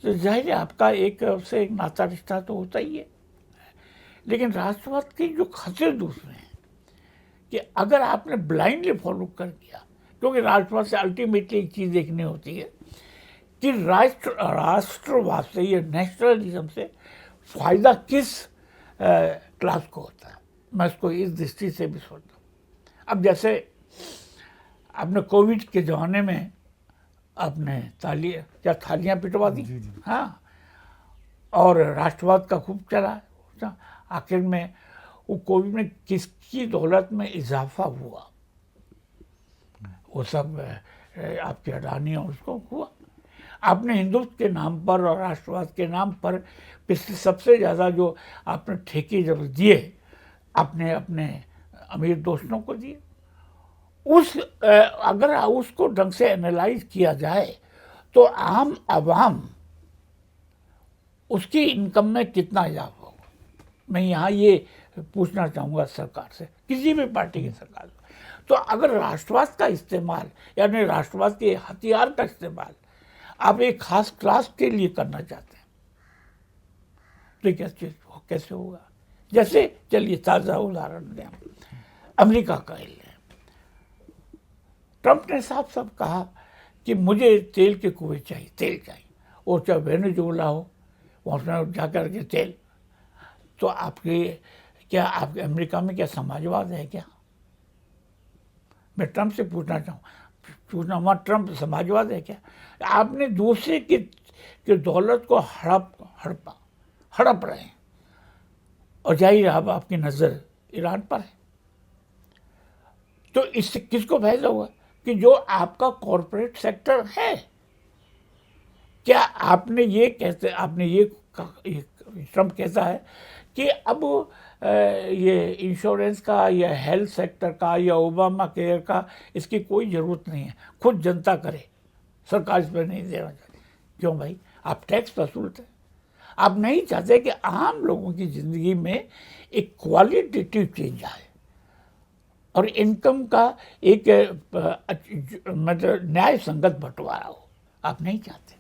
तो जाहिर है आपका एक उससे एक नाता रिश्ता तो होता ही है। लेकिन राष्ट्रवाद की जो खतरे दूसरे हैं कि अगर आपने ब्लाइंडली फॉलो कर दिया, क्योंकि राष्ट्रवाद से अल्टीमेटली एक चीज़ देखनी होती है कि राष्ट्रवाद से, ये नेशनलिज्म से फ़ायदा किस क्लास को होता है। मैं इसको इस दृष्टि से भी सोचता हूँ। अब जैसे आपने कोविड के ज़माने में आपने थालियाँ पिटवा दी, हाँ, और राष्ट्रवाद का खूब चला। आखिर में वो कोविड में किसकी दौलत में इजाफा हुआ, वो सब आपके अडानी और उसको हुआ। आपने हिंदुत्व के नाम पर और राष्ट्रवाद के नाम पर पिछले सबसे ज़्यादा जो आपने ठेके जब दिए, आपने अपने अमीर दोस्तों को दिए। अगर उसको ढंग से एनालाइज किया जाए तो आम आवाम उसकी इनकम में कितना इजाफा होगा। मैं यहाँ ये पूछना चाहूँगा सरकार से, किसी भी पार्टी की सरकार से, तो अगर राष्ट्रवाद का इस्तेमाल यानी राष्ट्रवाद के हथियार का इस्तेमाल आप एक खास क्लास के लिए करना चाहते हैं तो कैसे होगा? जैसे चलिए ताज़ा उदाहरण दें, अमेरिका का ही लें। ट्रंप ने साफ साफ कहा कि मुझे तेल के कुएं चाहिए, तेल चाहिए, और चाहे वेनेजुएला हो वहाँ जाकर के तेल। तो आपके अमेरिका में क्या समाजवाद है क्या? मैं ट्रंप से पूछना वहाँ ट्रंप समाजवाद है क्या? आपने दूसरे की दौलत को हड़प रहे हैं, और जाहिर अब आपकी नज़र ईरान पर है। तो इससे किसको फायदा हुआ कि जो आपका कॉरपोरेट सेक्टर है, क्या आपने ये ट्रंप कहता है कि अब ये इंश्योरेंस का या हेल्थ सेक्टर का या ओबामा केयर का इसकी कोई ज़रूरत नहीं है, खुद जनता करे, सरकार इस पर नहीं देना चाहती। क्यों भाई? आप टैक्स वसूलते हैं, आप नहीं चाहते कि आम लोगों की ज़िंदगी में एक क्वालिटेटिव चेंज आए और इनकम का एक मतलब न्याय संगत बंटवारा हो, आप नहीं चाहते।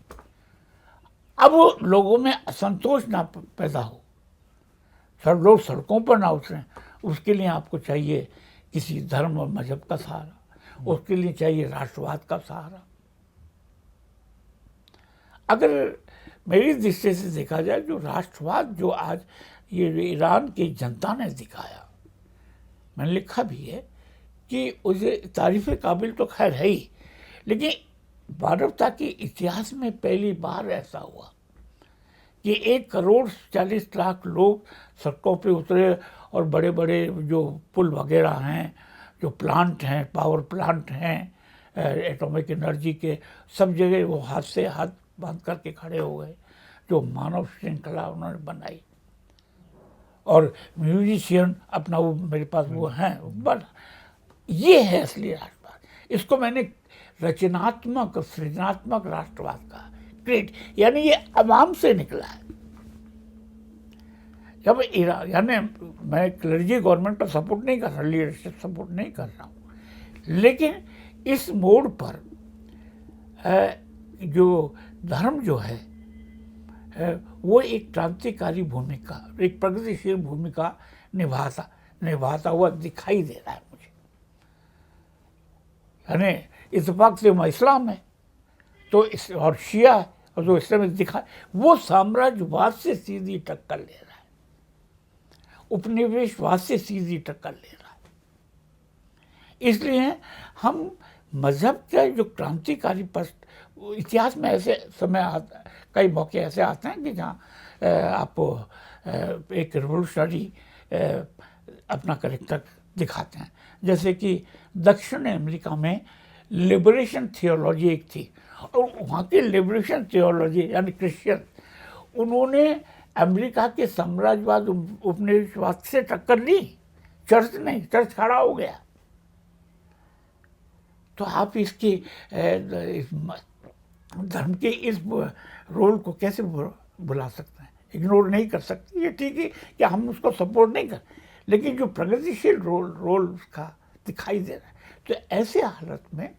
अब लोगों में असंतोष ना पैदा हो, सब लोग सड़कों पर ना उतरें, उसके लिए आपको चाहिए किसी धर्म और मजहब का सहारा, उसके लिए चाहिए राष्ट्रवाद का सहारा। अगर मेरी दृष्टि से देखा जाए, जो राष्ट्रवाद जो आज ये ईरान की जनता ने दिखाया, मैंने लिखा भी है कि उसे तारीफ़ काबिल तो खैर है ही, लेकिन मानवता के इतिहास में पहली बार ऐसा हुआ कि 1,40,00,000 लोग सड़कों पे उतरे और बड़े बड़े जो पुल वगैरह हैं, जो प्लांट हैं, पावर प्लांट हैं, एटॉमिक एनर्जी के, सब जगह वो हाथ से हाथ बांध करके खड़े हो गए, जो मानव श्रृंखला उन्होंने बनाई। और म्यूजिशियन अपना वो मेरे पास वो हैं, बस ये है असली राष्ट्रवाद। इसको मैंने रचनात्मक सृजनात्मक राष्ट्रवाद का क्रिएट, यानी ये अवाम से निकला है। जब यानी मैं क्लर्जी गवर्नमेंट का सपोर्ट नहीं कर रहा, लीडरशिप सपोर्ट नहीं कर रहा हूँ, लेकिन इस मोड़ पर जो धर्म जो है वो एक क्रांतिकारी भूमिका, एक प्रगतिशील भूमिका निभाता हुआ दिखाई दे रहा है मुझे। यानी इत्तेफाक से वहाँ इस्लाम है तो और शिया है, और जो इस्लाम दिखा वो साम्राज्यवाद से सीधी टक्कर ले रहा है, उपनिवेशवाद से सीधी टक्कर ले रहा है। इसलिए हम मजहब का जो क्रांतिकारी पक्ष, इतिहास में ऐसे समय आता, कई मौके ऐसे आते हैं कि जहाँ आप एक रिवोल्यूशनरी अपना करेक्टर दिखाते हैं। जैसे कि दक्षिण अमेरिका में लिबरेशन थियोलॉजी एक थी, और वहाँ की लिबरेशन थियोलॉजी यानी क्रिश्चियन, उन्होंने अमेरिका के साम्राज्यवाद उपनिवेशवाद से टक्कर ली, चर्च नहीं, चर्च खड़ा हो गया। तो आप इसकी धर्म के इस रोल को कैसे भुला सकते हैं, इग्नोर नहीं कर सकते। ये ठीक है कि हम उसको सपोर्ट नहीं कर, लेकिन जो प्रगतिशील रोल उसका दिखाई दे रहा है। तो ऐसे हालत में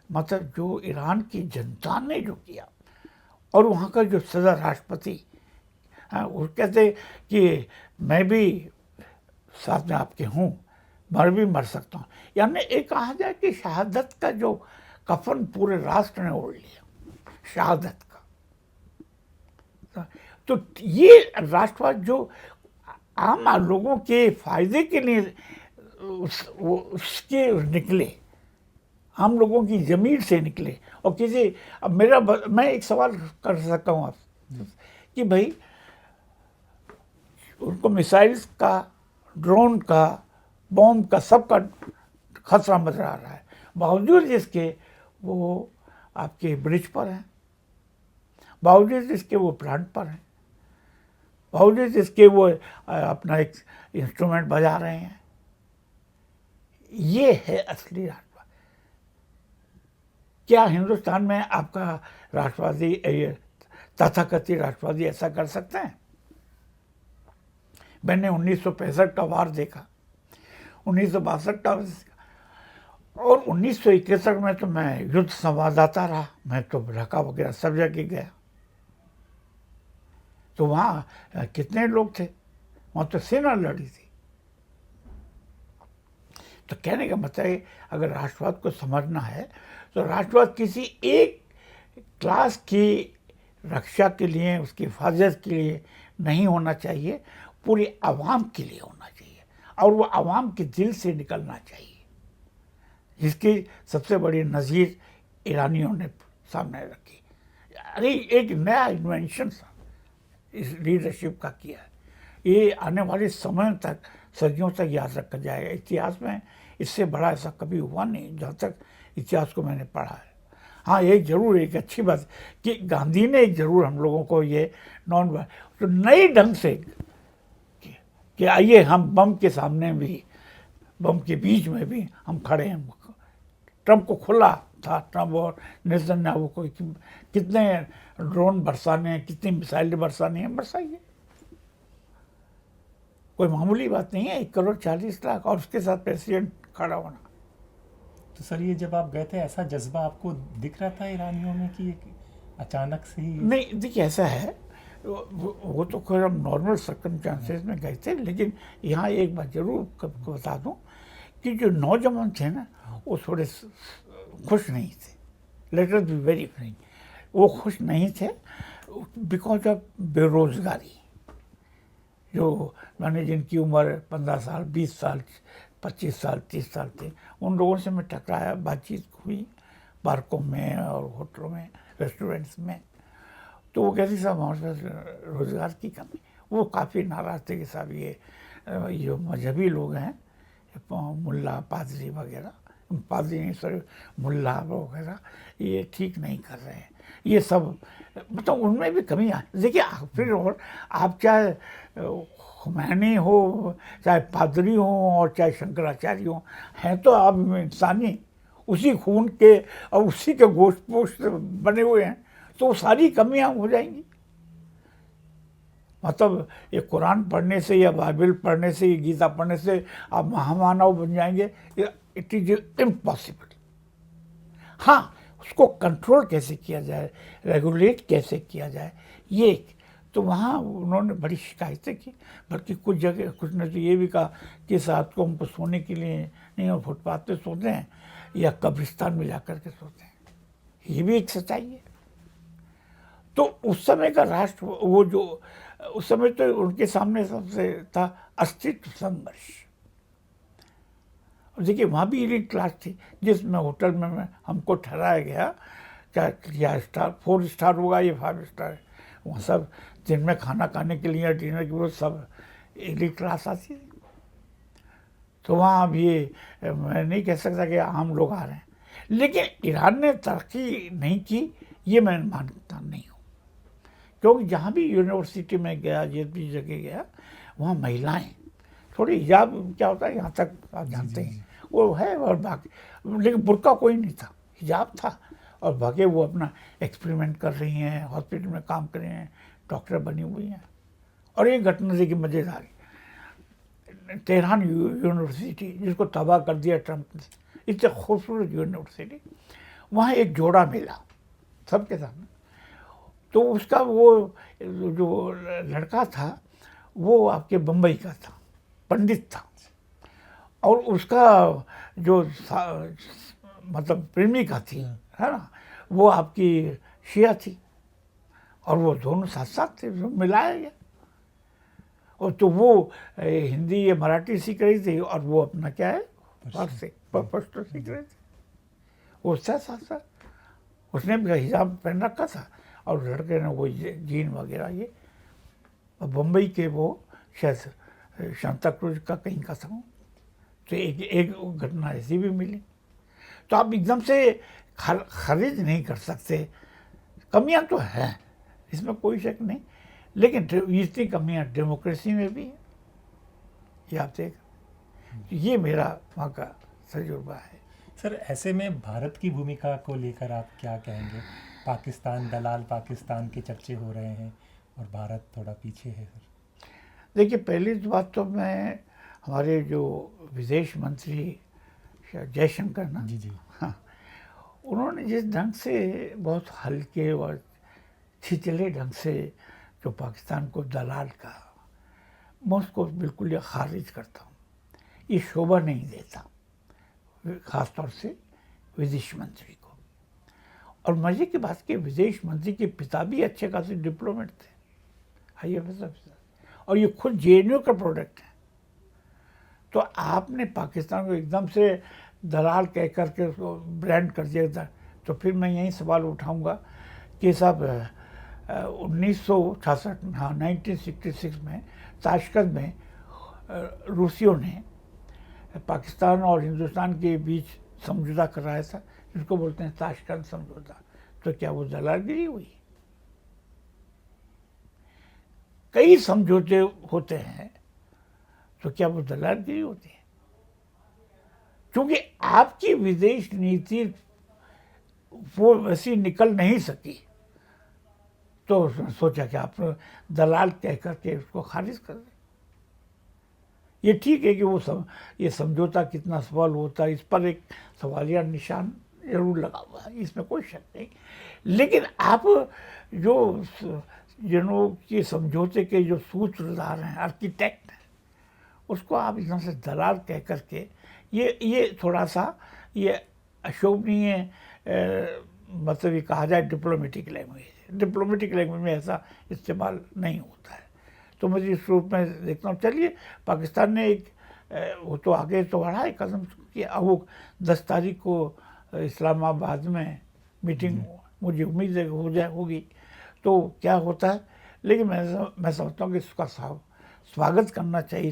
मतलब जो ईरान की जनता ने जो किया, और वहाँ का जो सदर राष्ट्रपति, हाँ, वो कहते कि मैं भी साथ में आपके हूँ, भी मर सकता हूँ। यानी एक कहा जाए कि शहादत का जो कफन पूरे राष्ट्र ने ओढ़ लिया, शहादत का। तो ये राष्ट्रवाद जो आम लोगों के फायदे के लिए उसके निकले, आम लोगों की ज़मीर से निकले। और किसी, अब मैं एक सवाल कर सकता हूँ आपसे कि भाई उनको मिसाइल्स का, ड्रोन का, बॉम्ब का, सबका खतरा मंडरा रहा है, बावजूद इसके वो आपके ब्रिज पर हैं, बावजूद इसके वो प्लांट पर हैं, बावजूद इसके वो अपना एक इंस्ट्रूमेंट बजा रहे हैं। ये है असली राष्ट्रवाद। क्या हिंदुस्तान में आपका राष्ट्रवादी, तथाकथित राष्ट्रवादी ऐसा कर सकते हैं? मैंने 1965 का वार देखा, 1962 का, और 1961 में तो मैं युद्ध संवाददाता रहा। मैं तो ढाका वगैरह सब जगह गया। तो वहाँ कितने लोग थे, वहाँ तो सेना लड़ी थी। तो कहने का मतलब है, अगर राष्ट्रवाद को समझना है तो राष्ट्रवाद किसी एक क्लास की रक्षा के लिए, उसकी हिफाजत के लिए नहीं होना चाहिए, पूरी आवाम के लिए होना चाहिए, और वो आवाम के दिल से निकलना चाहिए, जिसकी सबसे बड़ी नज़ीर ईरानियों ने सामने रखी। अरे एक नया इन्वेंशन इस लीडरशिप का किया है। ये आने वाले समय तक, सदियों तक याद रखा जाएगा। इतिहास में इससे बड़ा ऐसा कभी हुआ नहीं, जहाँ तक इतिहास को मैंने पढ़ा है। हाँ, ये जरूर एक अच्छी बात कि गांधी ने जरूर हम लोगों को ये तो नए ढंग से कि आइए हम बम के सामने भी, बम के बीच में भी हम खड़े हैं। ट्रंप को खुला था, ट्रंप और नेतन्याहू को कितने ड्रोन बरसाने हैं, कितनी मिसाइलें बरसानी हैं, बरसाइए। कोई मामूली बात नहीं है, 1,40,00,000 और उसके साथ प्रेसिडेंट खड़ा होना। तो सर, ये जब आप गए थे, ऐसा जज्बा आपको दिख रहा था ईरानियों में कि अचानक से ही? नहीं, देखिए ऐसा है, वो तो खैर हम नॉर्मल सर्कमस्टांसेस में गए थे, लेकिन यहाँ एक बात जरूर बता दूं कि जो नौजवान थे ना, वो थोड़े खुश नहीं थे। Let us be very Frank, वो खुश नहीं थे बिकॉज ऑफ बेरोजगारी। जो मैंने जिनकी उम्र 15 साल, 20 साल, 25 साल, 30 साल थे, उन लोगों से मैं टकराया, बातचीत हुई पार्कों में और होटलों में, रेस्टोरेंट्स में। तो वो कहते साहब हमारे पास रोज़गार की कमी। वो काफ़ी नाराज़ थे कि साहब ये जो मजहबी लोग हैं, मुल्ला पादरी वगैरह, पादरी नहीं सॉरी, मुल्ला वगैरह, ये ठीक नहीं कर रहे हैं। ये सब मतलब उनमें भी कमी आ। देखिए फिर, और आप चाहे खुमैनी हो, चाहे पादरी हो, और चाहे शंकराचार्य हो, हैं तो आप इंसानी, उसी खून के और उसी के गोश्त पोश्त बने हुए हैं, तो सारी कमियां हो जाएंगी। मतलब ये कुरान पढ़ने से या बाइबल पढ़ने से, ये गीता पढ़ने से आप महामानव बन जाएंगे, इट इज इम्पॉसिबल। हाँ, उसको कंट्रोल कैसे किया जाए, रेगुलेट कैसे किया जाए, ये तो वहाँ उन्होंने बड़ी शिकायतें की। बल्कि कुछ जगह कुछ ने तो ये भी कहा कि इस रात को हमको सोने के लिए नहीं, हम फुटपाथ पे सोते हैं या कब्रिस्तान में जाकर के सोते हैं। ये भी एक सच्चाई है। तो उस समय का राष्ट्र, वो जो उस समय तो उनके सामने सबसे था अस्तित्व संघर्ष। देखिए वहाँ भी एलीट क्लास थी, जिसमें होटल में हमको ठहराया गया, क्या स्टार 4 स्टार होगा या 5 स्टार है, वहाँ सब दिन में खाना खाने के लिए, डिनर के लिए सब एलीट क्लास आती थी। तो वहाँ अब ये मैं नहीं कह सकता कि आम लोग आ रहे हैं, लेकिन ईरान ने तरक्की नहीं की, ये मैं मानता नहीं हूँ। क्योंकि जहाँ भी यूनिवर्सिटी में गया, जिस भी जगह गया, वहाँ महिलाएं थोड़ी, हिजाब क्या होता है यहाँ तक आप जानते हैं, वो है, और बाकी लेकिन बुर्का कोई नहीं था, हिजाब था, और बाकी वो अपना एक्सपेरिमेंट कर रही हैं, हॉस्पिटल में काम कर रही हैं, डॉक्टर बनी हुई हैं। और एक घटना देखिए मज़ेदार, तेहरान यूनिवर्सिटी जिसको तबाह कर दिया ट्रंप ने, इतने खूबसूरत यूनिवर्सिटी, वहाँ एक जोड़ा मिला सबके सामने। तो उसका वो जो लड़का था वो आपके बम्बई का था, पंडित था, और उसका जो मतलब प्रेमिका थी, है ना, वो आपकी शिया थी, और वो दोनों साथ साथ थे, मिलाया गया। और तो वो हिंदी या मराठी सीख रही थी, और वो अपना क्या है फारसी पश्तो सीख रहे थे। वो साथ साथ उसने भी हिजाब पहन रखा था, और लड़के ने वो जीन वगैरह ये। और बम्बई के वो शायद शांता क्रूज का कहीं का था। तो एक घटना ऐसी भी मिली। तो आप एकदम से खारिज नहीं कर सकते, कमियां तो हैं, इसमें कोई शक नहीं, लेकिन इतनी कमियां डेमोक्रेसी में भी है, ये आप देख। ये मेरा वहाँ का तजुर्बा है। सर, ऐसे में भारत की भूमिका को लेकर आप क्या कहेंगे? पाकिस्तान, दलाल पाकिस्तान के चर्चे हो रहे हैं और भारत थोड़ा पीछे है सर। देखिए, पहली बात तो मैं हमारे जो विदेश मंत्री जयशंकर ना, जी जी। हाँ, उन्होंने जिस ढंग से बहुत हल्के और छिचले ढंग से जो पाकिस्तान को दलाल कहा, मैं उसको बिल्कुल ये खारिज करता हूँ। ये शोभा नहीं देता, खास तौर से विदेश मंत्री को। और मजे की बात कि विदेश मंत्री के पिता भी अच्छे खासे डिप्लोमेट थे, IAS ऑफिसर, और ये खुद JNU का प्रोडक्ट है। तो आपने पाकिस्तान को एकदम से दलाल कह करके उसको ब्रांड कर दिया था। तो फिर मैं यही सवाल उठाऊंगा कि साहब 1966, हाँ 1966 में ताशकंद में रूसियों ने पाकिस्तान और हिंदुस्तान के बीच समझौता कराया था, जिसको बोलते हैं ताशकंद समझौता। तो क्या वो दलालगिरी हुई? कई समझौते होते हैं, तो क्या वो दलालगिरी होती है? क्योंकि आपकी विदेश नीति वो वैसी निकल नहीं सकी, तो सोचा कि आप दलाल कह करके उसको खारिज कर दें। ये ठीक है कि ये समझौता कितना सफल होता है, इस पर एक सवालिया निशान जरूर लगा हुआ है, इसमें कोई शक नहीं। लेकिन आप जो जनों के समझौते के जो सूत्रधार हैं, आर्किटेक्ट हैं, उसको आप एकदम से दलाल कह करके ये थोड़ा सा ये अशोभनीय मतलब ये कहा जाए डिप्लोमेटिक लैंग्वेज में ऐसा इस्तेमाल नहीं होता है। तो मुझे इस रूप में देखता हूँ। चलिए, पाकिस्तान ने एक वो तो आगे तो बढ़ा एक कदम कि अब वो 10 तारीख को इस्लामाबाद में मीटिंग मुझे उम्मीद है होगी, तो क्या होता है। लेकिन मैं समझता हूँ कि इसका स्वागत करना चाहिए।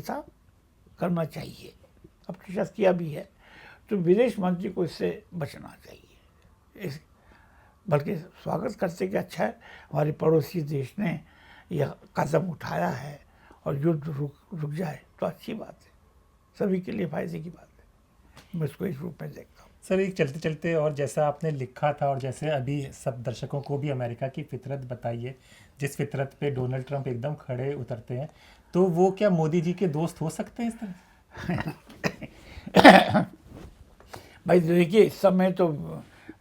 अब तो शायद किया भी है। तो विदेश मंत्री को इससे बचना चाहिए, बल्कि स्वागत करते कि अच्छा है हमारे पड़ोसी देश ने यह कदम उठाया है और युद्ध रुक जाए तो अच्छी बात है, सभी के लिए फायदे की बात है। मैं इसको इस रूप में देखता हूँ। सर, एक चलते चलते और जैसा आपने लिखा था और जैसे अभी सब दर्शकों को भी अमेरिका की फितरत बताइए, जिस फितरत पे डोनाल्ड ट्रंप एकदम खड़े उतरते हैं, तो वो क्या मोदी जी के दोस्त हो सकते हैं इस तरह? भाई देखिए, इस समय तो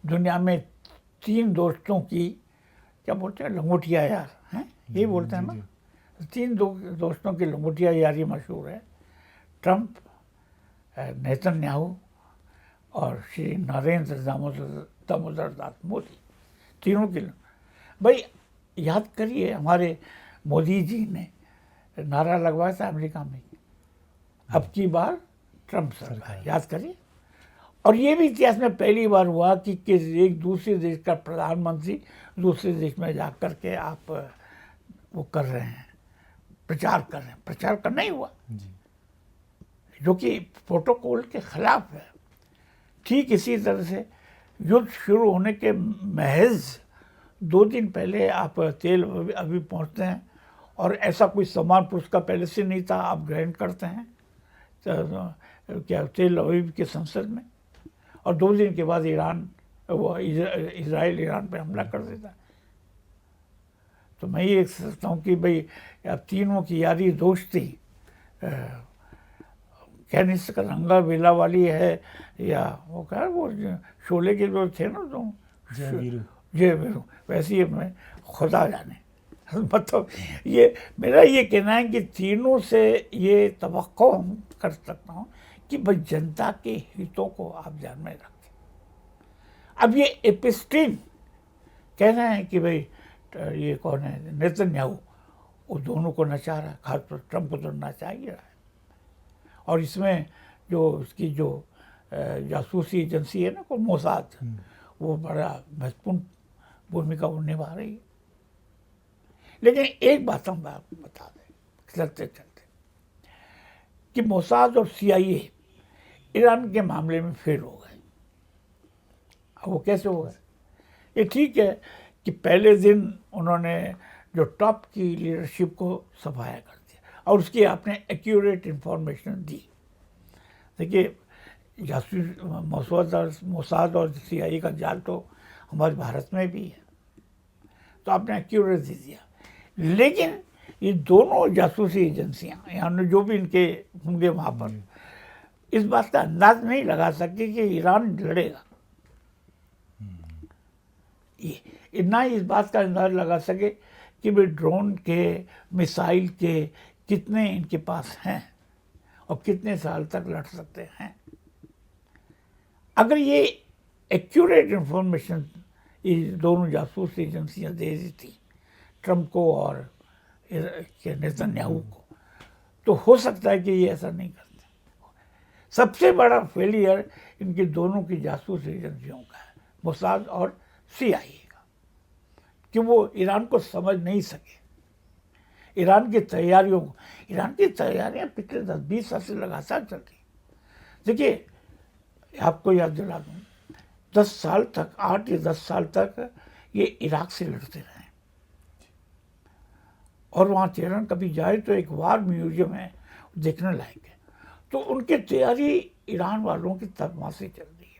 दुनिया में 3 दोस्तों की क्या बोलते हैं, लंगोटिया यार हैं, यही बोलते हैं ना। 3 दोस्तों की लंगोटिया यारी मशहूर है, ट्रंप, नेतन्याहू और श्री नरेंद्र दामोदर दास मोदी। तीनों की भाई याद करिए, हमारे मोदी जी ने नारा लगवाया था अमेरिका में, अब की बार ट्रंप सरकार, याद करिए। और ये भी इतिहास में पहली बार हुआ कि एक दूसरे देश का प्रधानमंत्री दूसरे देश में जा कर के आप वो कर रहे हैं, प्रचार कर रहे हैं। प्रचार करना ही हुआ जी। जो कि प्रोटोकॉल के खिलाफ है। ठीक इसी तरह से युद्ध शुरू होने के महज 2 दिन पहले आप तेल अभी पहुंचते हैं और ऐसा कोई सम्मान पुरस्कार पहले से नहीं था, आप ग्रहण करते हैं तो क्या तेल अवीव के संसद में, और 2 दिन के बाद इजराइल ईरान पे हमला कर देता है। तो मैं ये सोचता हूँ कि भाई अब तीनों की यारी दोस्ती कह नहीं सकता रंगा बेला वाली है, या वो क्या वो शोले के जो थे ना, तो जय वीरू वैसे ही मैं खुदा जाने। मतलब ये मेरा ये कहना है कि तीनों से ये तवक्को हम कर सकता हूँ कि भाई जनता के हितों को आप ध्यान में रखें। अब ये एपिस्टीन कह रहे हैं कि भाई ये कौन है, नेतन्याहू, वो दोनों को नचा रहा है, खासतौर ट्रंप को तो नचा ही रहा है। और इसमें जो उसकी जो जासूसी एजेंसी है ना, को मोसाद, वो बड़ा महत्वपूर्ण भूमिका वो निभा रही है। लेकिन एक बात हम बता दें चलते चलते कि मोसाद और CIA ईरान के मामले में फेल हो गए। अब वो कैसे हो गए? ये ठीक है कि पहले दिन उन्होंने जो टॉप की लीडरशिप को सफाया कर दिया और उसकी आपने एक्यूरेट इंफॉर्मेशन दी। देखिए, जासूस मोसाद और CIA का जाल तो हमारे भारत में भी है, तो आपने एक्यूरेट दे दिया। लेकिन ये दोनों जासूसी एजेंसियां, यानी जो भी इनके होंगे वहाँ पर, इस बात का अंदाज नहीं लगा सकते कि ईरान लड़ेगा। ये ना इस बात का अंदाज लगा सके कि वे ड्रोन के, मिसाइल के कितने इनके पास हैं और कितने साल तक लड़ सकते हैं। अगर ये एक्यूरेट इंफॉर्मेशन ये दोनों जासूस एजेंसियां दे रही थी ट्रंप को और नेतन्याहू को, तो हो सकता है कि ये ऐसा नहीं करते। सबसे बड़ा फेलियर इनकी दोनों की जासूस एजेंसियों का है, मोसाद और CIA का, कि वो ईरान को समझ नहीं सके, ईरान की तैयारियों को। ईरान की तैयारियां पिछले 10-20 साल से लगातार चल रही। देखिए, आपको याद दिला दूं, 10 साल तक, 8 या 10 साल तक ये इराक से लड़ते रहे, और वहाँ तेहरान कभी जाए तो एक वार म्यूजियम है, देखने लायक है। तो उनकी तैयारी ईरान वालों की तब वहाँ से चल रही है।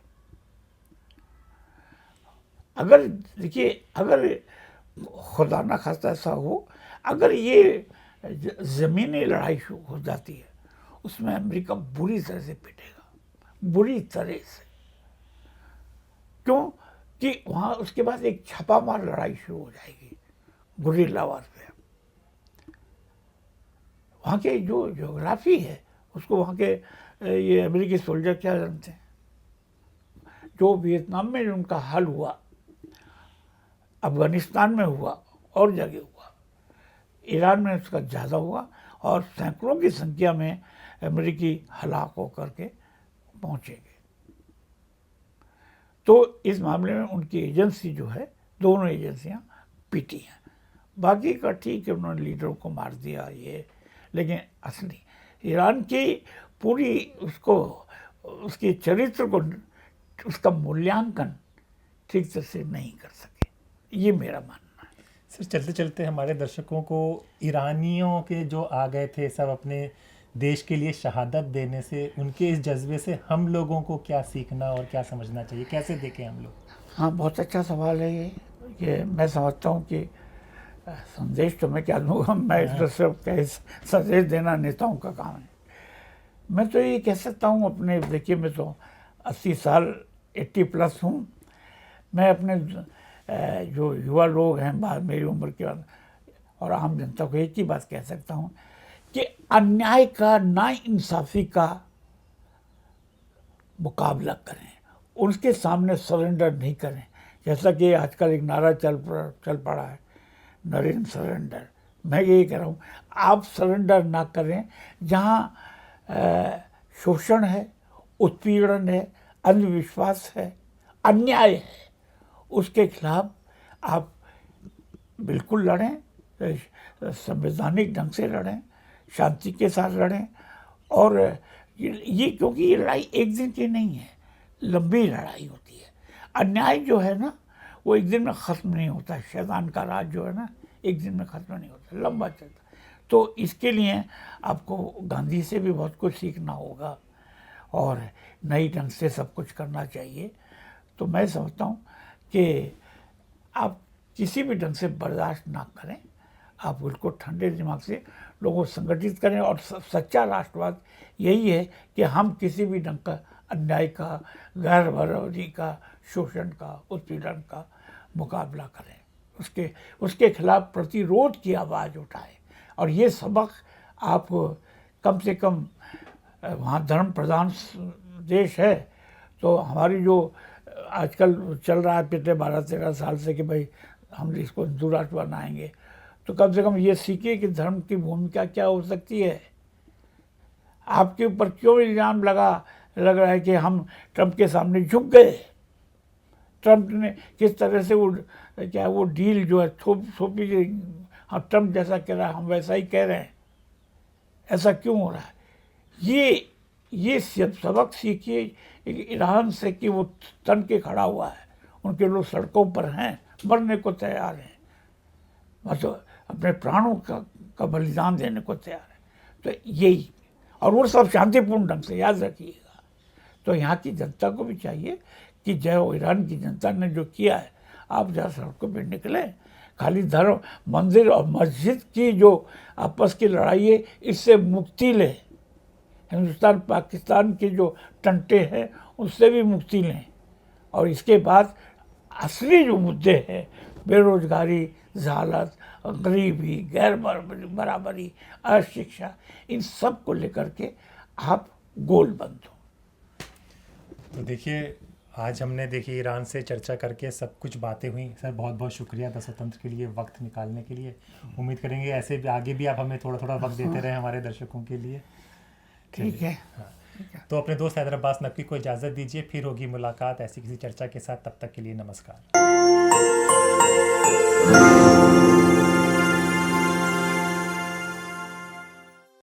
अगर देखिए, अगर खुदा ना खास्ता ऐसा हो, अगर ये ज़मीनी लड़ाई शुरू हो जाती है, उसमें अमेरिका बुरी तरह से पिटेगा, बुरी तरह से। क्यों कि वहाँ उसके बाद एक छापामार लड़ाई शुरू हो जाएगी, गुरिल्ला वारफेयर। वहाँ के जो ज्योग्राफी है उसको वहाँ के ये अमेरिकी सोल्जर क्या जानते हैं। जो वियतनाम में उनका हाल हुआ, अफगानिस्तान में हुआ और जगह हुआ, ईरान में उसका ज़्यादा हुआ, और सैकड़ों की संख्या में अमेरिकी हलाक होकर के पहुँचेंगे। तो इस मामले में उनकी एजेंसी जो है, दोनों एजेंसियां पीटी हैं। बाकी का ठीक है, उन्होंने लीडरों को मार दिया ये, लेकिन असली ईरान की पूरी उसको, उसके चरित्र को, उसका मूल्यांकन ठीक तरह से नहीं कर सके, ये मेरा मानना है। सर, चलते चलते हमारे दर्शकों को ईरानियों के जो आ गए थे सब अपने देश के लिए शहादत देने से, उनके इस जज्बे से हम लोगों को क्या सीखना और क्या समझना चाहिए, कैसे देखें हम लोग? हाँ, बहुत अच्छा सवाल है ये मैं समझता हूँ कि संदेश तो मैं क्या दूँगा, मैं इस तरह से संदेश देना नेताओं का काम है। मैं तो ये कह सकता हूँ अपने, देखिए मैं तो 80 साल 80+ हूँ। मैं अपने जो युवा लोग हैं बाद मेरी उम्र के बाद और आम जनता को एक ही बात कह सकता हूँ कि अन्याय का, नाइंसाफ़ी का मुकाबला करें, उनके सामने सरेंडर नहीं करें। जैसा कि आजकल एक नारा चल पड़ा है, नरेन सरेंडर। मैं यही कह रहा हूँ, आप सरेंडर ना करें। जहाँ शोषण है, उत्पीड़न है, अंधविश्वास है, अन्याय है, उसके खिलाफ आप बिल्कुल लड़ें, संवैधानिक ढंग से लड़ें, शांति के साथ लड़ें। और ये क्योंकि ये लड़ाई एक दिन की नहीं है, लंबी लड़ाई होती है। अन्याय जो है ना, वो एक दिन में ख़त्म नहीं होता। शैतान का राज जो है ना, एक दिन में ख़त्म नहीं होता, लंबा चलता। तो इसके लिए आपको गांधी से भी बहुत कुछ सीखना होगा और नई ढंग से सब कुछ करना चाहिए। तो मैं समझता हूँ कि आप किसी भी ढंग से बर्दाश्त ना करें, आप बिल्कुल ठंडे दिमाग से लोगों को संगठित करें। और सच्चा राष्ट्रवाद यही है कि हम किसी भी ढंग का अन्याय का, गैर बराबरी का, शोषण का, उत्पीड़न का मुकाबला करें, उसके खिलाफ प्रतिरोध की आवाज़ उठाएं। और ये सबक आप कम से कम, वहाँ धर्म प्रधान देश है, तो हमारी जो आजकल चल रहा है पिछले 12-13 साल से कि भाई हम इसको हिंदू राष्ट्र बनाएंगे, तो कम से कम ये सीखिए कि धर्म की भूमिका क्या हो सकती है। आपके ऊपर क्यों इल्ज़ाम लग रहा है कि हम ट्रंप के सामने झुक गए। ट्रंप ने किस तरह से वो डील जो है थोपी, हाँ ट्रंप जैसा कह रहा है हम वैसा ही कह रहे हैं, ऐसा क्यों हो रहा है। ये सबक सीखिए ईरान से कि वो तन के खड़ा हुआ है, उनके लोग सड़कों पर हैं, मरने को तैयार हैं, मतलब अपने प्राणों का बलिदान देने को तैयार है। तो यही, और वो सब शांतिपूर्ण ढंग से, याद रखिएगा। तो यहाँ की जनता को भी चाहिए कि जो ईरान की जनता ने जो किया है, आप जहाँ सड़कों पर निकलें, खाली धर्म, मंदिर और मस्जिद की जो आपस की लड़ाई है, इससे मुक्ति लें। हिंदुस्तान पाकिस्तान के जो टंटे हैं उससे भी मुक्ति लें। और इसके बाद असली जो मुद्दे हैं, बेरोजगारी, जहालत, गरीबी, गैर बराबरी, अशिक्षा, इन सब को लेकर के आप गोलबंद हो। तो देखिए, आज हमने देखिए ईरान से चर्चा करके सब कुछ बातें हुई। सर बहुत बहुत शुक्रिया दशरथतंत्र के लिए वक्त निकालने के लिए। उम्मीद करेंगे ऐसे भी आगे भी आप हमें थोड़ा थोड़ा वक्त देते रहे हमारे दर्शकों के लिए। ठीक है। हाँ, तो अपने दोस्त हैदराबाद नकवी को इजाज़त दीजिए, फिर होगी मुलाकात ऐसी किसी चर्चा के साथ। तब तक के लिए नमस्कार।